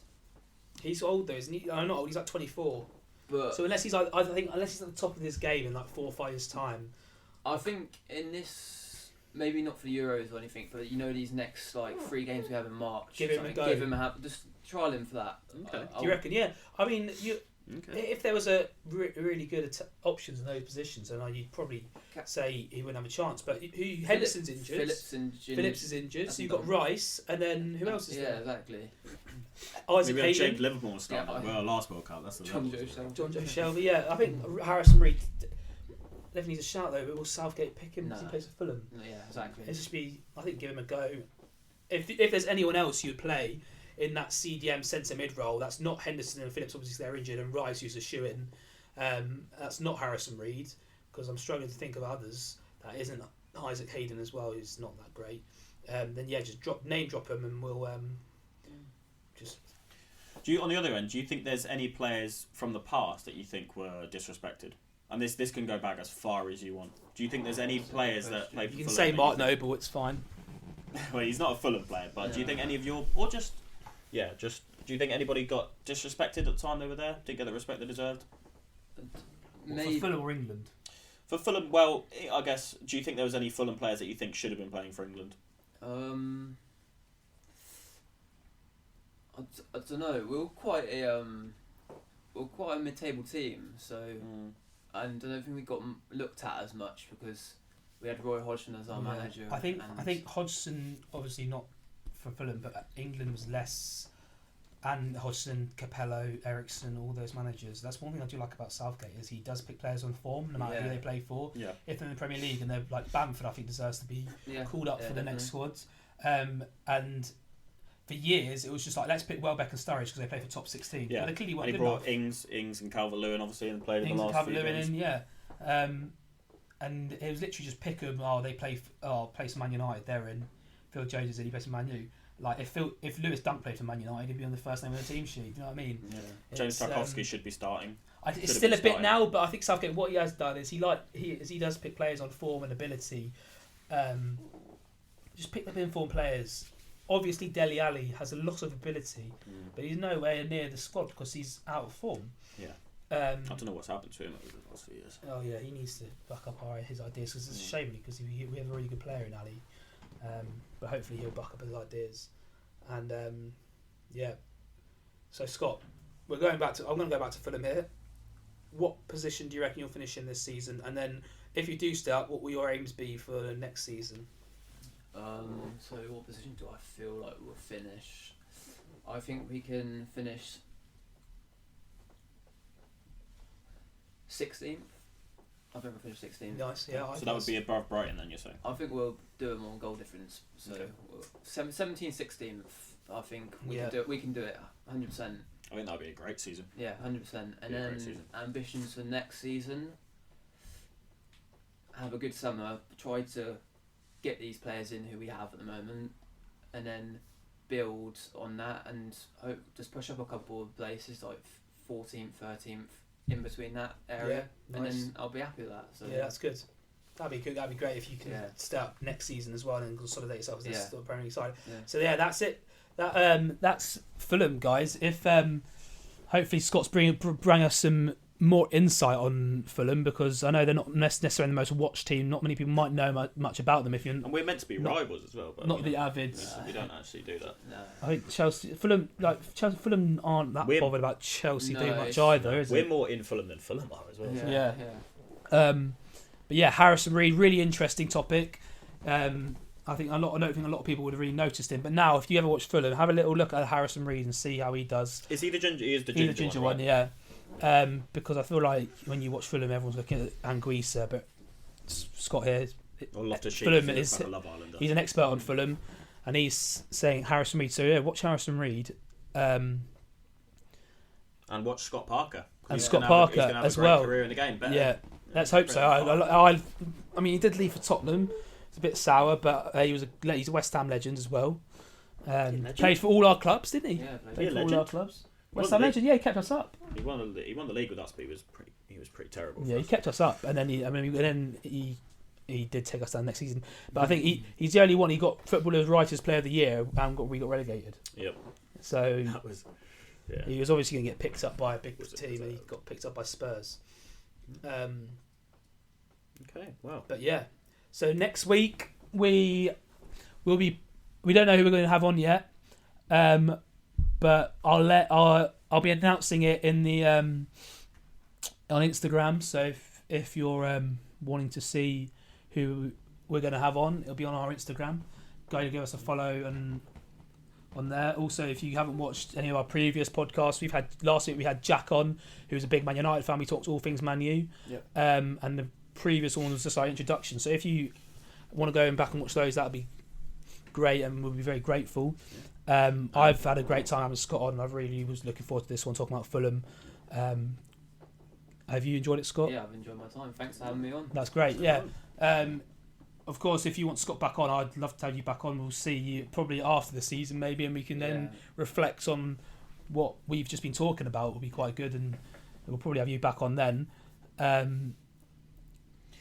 He's old though, isn't he? I'm not old. He's like 24. But so unless he's at the top of his game in like 4 or 5 years' time, I think in this. Maybe not for the Euros or anything, but these next 3 games we have in March. Give him a go. Just trial him for that. Okay. Do you reckon? Yeah. I mean, if there was a really good options in those positions, then you'd probably say he wouldn't have a chance. But Henderson's injured. Phillips is injured. So you've got Rice, and then who else is there? Yeah, exactly. Isaac Maybe Hayden. Liverpool start. Last World Cup. That's the John Joe Shelby. Yeah, I think Harrison Reed definitely needs a shout though. But will Southgate pick him because he plays for Fulham? Yeah, exactly. It's just I think give him a go. If there's anyone else you'd play in that CDM centre mid role, that's not Henderson and Phillips, obviously they're injured, and Rice, who's a shoe-in. That's not Harrison Reed, because I'm struggling to think of others. That isn't Isaac Hayden as well, who's not that great. Then just name drop him, and we'll just. On the other end, do you think there's any players from the past that you think were disrespected? And this can go back as far as you want. Do you think there's any players that played for Fulham? You can say Mark Noble, it's fine. Well, he's not a Fulham player, but do you think any of your do you think anybody got disrespected at the time they were there? Didn't get the respect they deserved? For Fulham or England? For Fulham, well, I guess. Do you think there was any Fulham players that you think should have been playing for England? I don't know. We were quite a mid-table team, so and I don't think we got looked at as much because we had Roy Hodgson as our manager. I think Hodgson, obviously not for Fulham, but England was less, and Hodgson, Capello, Ericsson, all those managers. That's one thing I do like about Southgate is he does pick players on form, no matter who they play for. Yeah. If they're in the Premier League and they're like Bamford, I think deserves to be called up for the next squad. And for years, it was just like, let's pick Welbeck and Sturridge because they play for top 16. Yeah, but they clearly weren't and he good brought enough. Ings and Calvert-Lewin obviously and played in Ings the and last few Calvert-Lewin games. in, yeah. And it was literally just pick them. Oh, they play for Man United. They're in. Phil Jones is in. He plays for Man U. Like if Lewis Dunk played for Man United, he'd be on the first name on the team sheet. You know what I mean? Yeah. James Tarkowski should be starting. It's still a bit now, but I think Southgate, what he has done is he does pick players on form and ability. Just pick up informed players. Obviously, Dele Alli has a lot of ability, but he's nowhere near the squad because he's out of form. Yeah. I don't know what's happened to him over the last few years. Oh yeah, he needs to back up his ideas because it's a shame because we have a really good player in Ali, but hopefully he'll back up his ideas. And yeah, so Scott, I'm going to go back to Fulham here. What position do you reckon you'll finish in this season? And then if you do start, what will your aims be for next season? So what position do I feel like we'll finish? I think we can finish 16th. I think we'll finish 16th. Nice, yeah. So that would be above Brighton then, you're saying? I think we'll do it more goal difference. So Okay. 17th, 16th. I think we can do it. We can do it 100%. I think that would be a great season. Yeah, 100%. And then ambitions for next season. Have a good summer. Try to get these players in who we have at the moment, and then build on that and hope just push up a couple of places like 14th, 13th, in between that area, Yeah, and nice. then I'll be happy with that. So yeah, that's good. That'd be good. That'd be great if you can Yeah. start next season as well and consolidate yourself as Yeah. the Premier League side. Yeah. So yeah, that's it. That's Fulham, guys. If hopefully Scott's bring us some more insight on Fulham, because I know they're not necessarily the most watched team. Not many people might know much about them. If you're And we're meant to be rivals as well, but not the avid. we don't actually do that. No. I think Fulham aren't that bothered about Chelsea too much either, is We're it? more in Fulham than Fulham are as well. Yeah. Yeah. But yeah, Harrison Reed, really interesting topic. I don't think a lot of people would have really noticed him. But now, if you ever watch Fulham, have a little look at Harrison Reed and see how he does. Is he the ginger? He is the He's ginger, the ginger one, one, right? yeah. Because I feel like when you watch Fulham, everyone's looking at Anguissa, but Scott here, Or Loftus-Cheek. Fulham Fulham is- like a Love Islander. he's an expert on Fulham, and he's saying Harrison Reed. So yeah, watch Harrison Reed. And watch Scott Parker. And He's Scott gonna have Parker he's gonna have as a great well. Career in the game. Better. Yeah, let's hope so. I mean, he did leave for Tottenham. It's a bit sour, but he's a West Ham legend as well. Legend? Played for all our clubs, didn't he? Yeah, Played for all legend? our clubs. He West won Ham the legend. Yeah, he kept us up. He won the league with us, but he was pretty terrible. Yeah, for he us. kept us up, and then he did take us down next season. But I think he's the only one. He got Footballers Writers Player of the Year, and we got relegated. Yep. So That was. Yeah. he was obviously going to get picked up by a big Was it team, and he Spurs? got picked up by Spurs. Okay. Wow. But yeah, so next week we don't know who we're going to have on yet, but I'll be announcing it in the on Instagram. So if you're wanting to see who we're going to have on, it'll be on our Instagram. Go to give us a follow and on there. Also, if you haven't watched any of our previous podcasts, last week we had Jack on, who's a big Man United fan. We talked all things Man U. Yep. And the previous one was just our introduction. So if you want to go back and watch those, that'd be great, and we'll be very grateful. I've had a great time having Scott on. I really was looking forward to this one, talking about Fulham. Have you enjoyed it, Scott? Yeah, I've enjoyed my time. Thanks for having me on. That's great. Yeah. Of course, if you want Scott back on, I'd love to have you back on. We'll see you probably after the season, maybe, and we can then reflect on what we've just been talking about. Will be quite good, and we'll probably have you back on then. And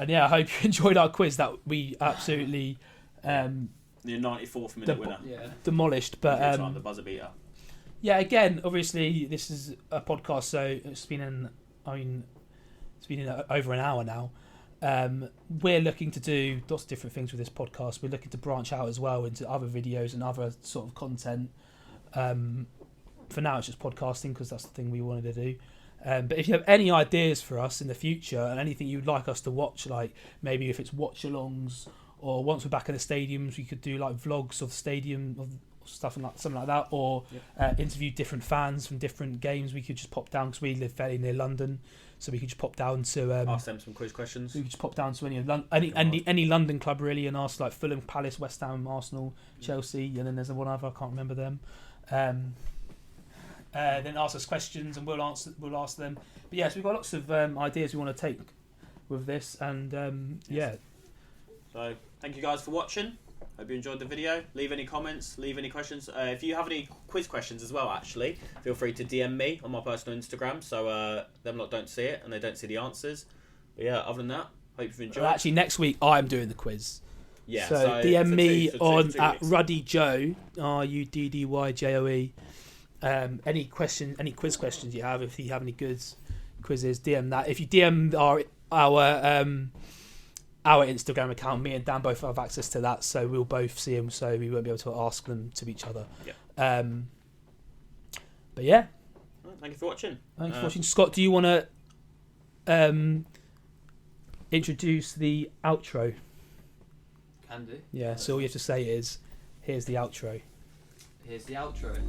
yeah, I hope you enjoyed our quiz that we absolutely The 94th minute winner. Yeah. demolished. But The buzzer beater. yeah, again, obviously this is a podcast, so it's been over an hour now. We're looking to do lots of different things with this podcast. We're looking to branch out as well into other videos and other sort of content. For now, it's just podcasting because that's the thing we wanted to do. But if you have any ideas for us in the future and anything you'd like us to watch, like maybe if it's watch-alongs or once we're back in the stadiums, we could do like vlogs of something like that, or interview different fans from different games. We could just pop down because we live fairly near London, so we could just pop down to ask them some quiz questions. We could just pop down to any London club really and ask like Fulham, Palace, West Ham, Arsenal, Chelsea, and then there's one other I can't remember them. Then ask us questions and we'll ask them. But yes, we've got lots of ideas we want to take with this, and yeah. So thank you guys for watching. Hope you enjoyed the video. Leave any comments, leave any questions. If you have any quiz questions as well, actually, feel free to DM me on my personal Instagram, so them lot don't see it and they don't see the answers. But yeah, other than that, hope you've enjoyed. Well, actually, next week I'm doing the quiz. Yeah. So DM me on at RuddyJoe, RUDDYJOE. Any quiz questions you have, if you have any good quizzes, DM that. If you DM our Instagram account, me and Dan both have access to that, so we'll both see them, so we won't be able to ask them to each other. Yeah. But yeah. Thank you for watching. Thanks for watching. Scott, do you want to introduce the outro? Can do. Yeah, so all you have to say is, here's the outro. Here's the outro.